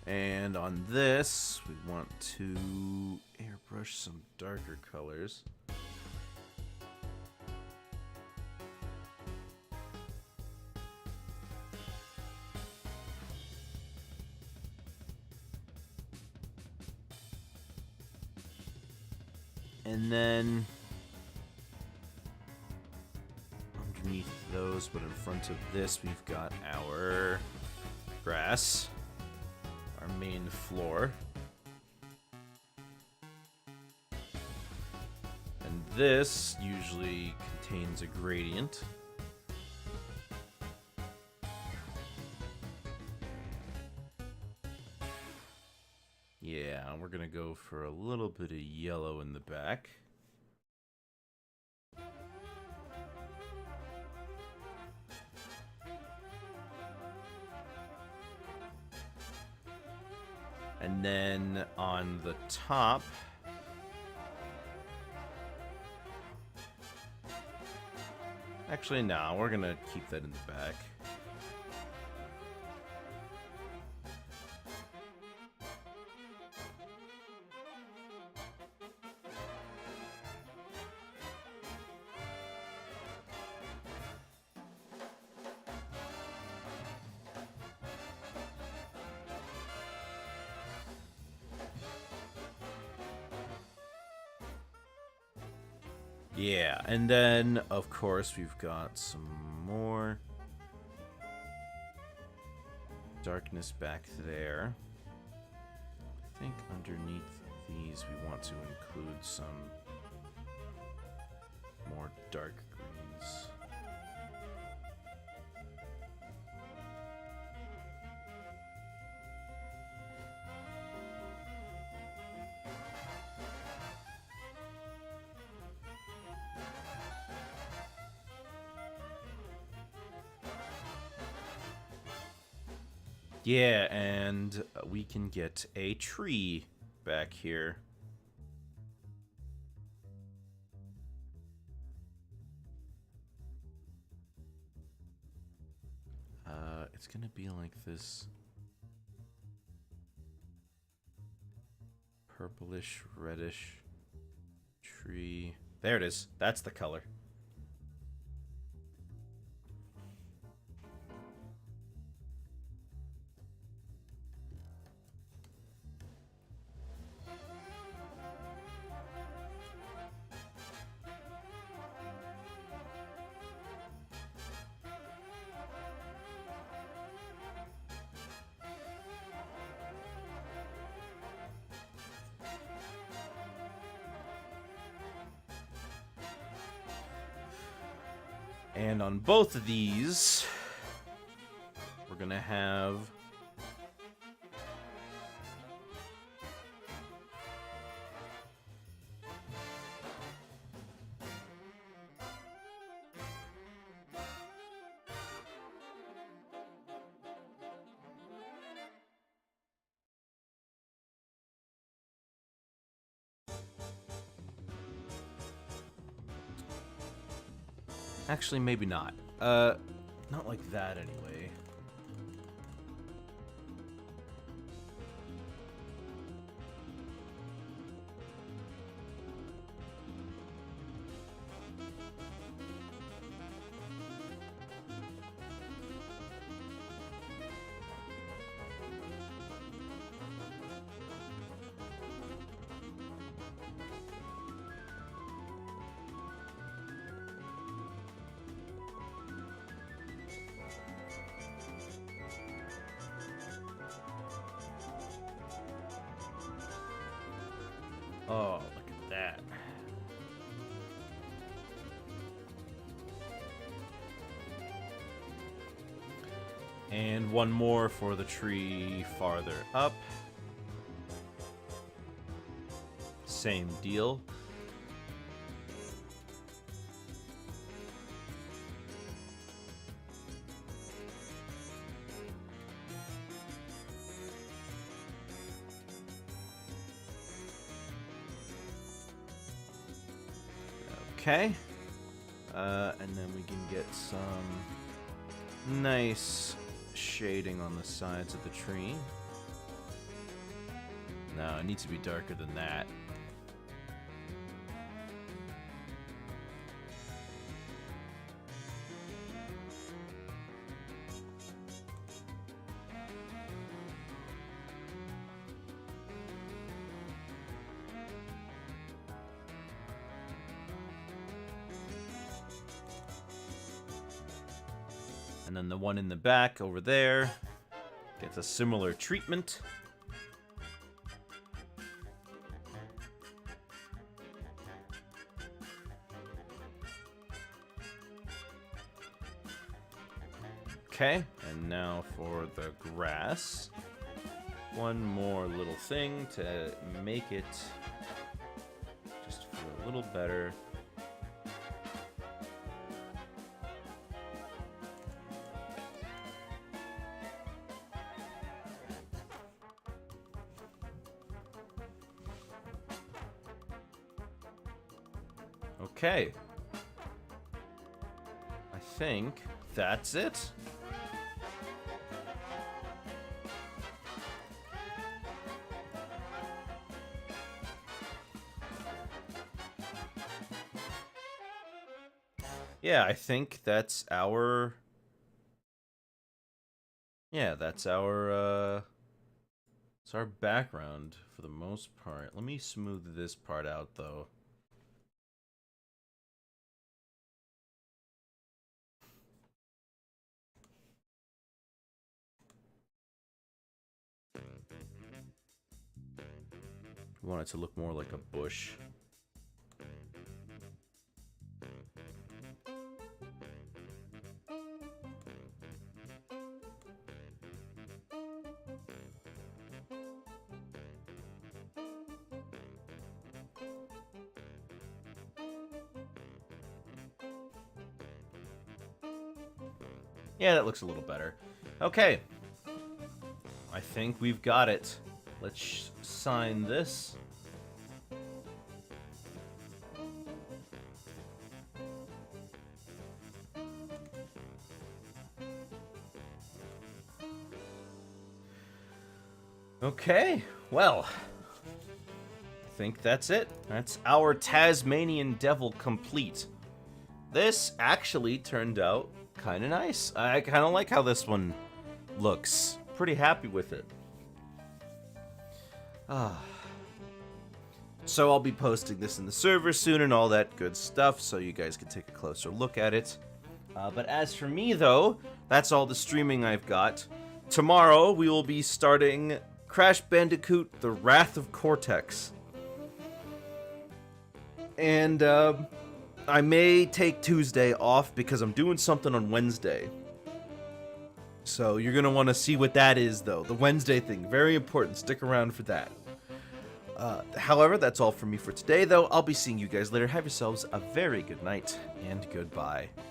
And on this, we want to airbrush some darker colors. And then underneath those, but in front of this, we've got our grass. Main floor. And this usually contains a gradient. Yeah, we're gonna go for a little bit of yellow in the back. And then on the top, actually, no, we're gonna keep that in the back. Yeah, and then, of course, we've got some more darkness back there. I think underneath these we want to include some more dark greens. Yeah, and we can get a tree back here. It's gonna be like this purplish, reddish tree. There it is. That's the color. And on both of these, we're gonna have actually, maybe not. Not like that anyway. Oh, look at that. And one more for the tree farther up. Same deal. Okay. And then we can get some nice shading on the sides of the tree. No, it needs to be darker than that. And then the one in the back over there gets a similar treatment. Okay, and now for the grass. One more little thing to make it just feel a little better. Okay. I think that's it. Yeah, I think that's our... Yeah, that's our background for the most part. Let me smooth this part out, though. We want it to look more like a bush. Yeah, that looks a little better. Okay. I think we've got it. Let's sign this. Okay, well, I think that's it. That's our Tasmanian Devil complete. This actually turned out kind of nice. I kind of like how this one looks. Pretty happy with it. So I'll be posting this in the server soon and all that good stuff, so you guys can take a closer look at it. But as for me, though, that's all the streaming I've got. Tomorrow, we will be starting Crash Bandicoot: The Wrath of Cortex. And, I may take Tuesday off because I'm doing something on Wednesday. So you're going to want to see what that is, though. The Wednesday thing. Very important. Stick around for that. However, that's all from me for today, though. I'll be seeing you guys later. Have yourselves a very good night, and goodbye.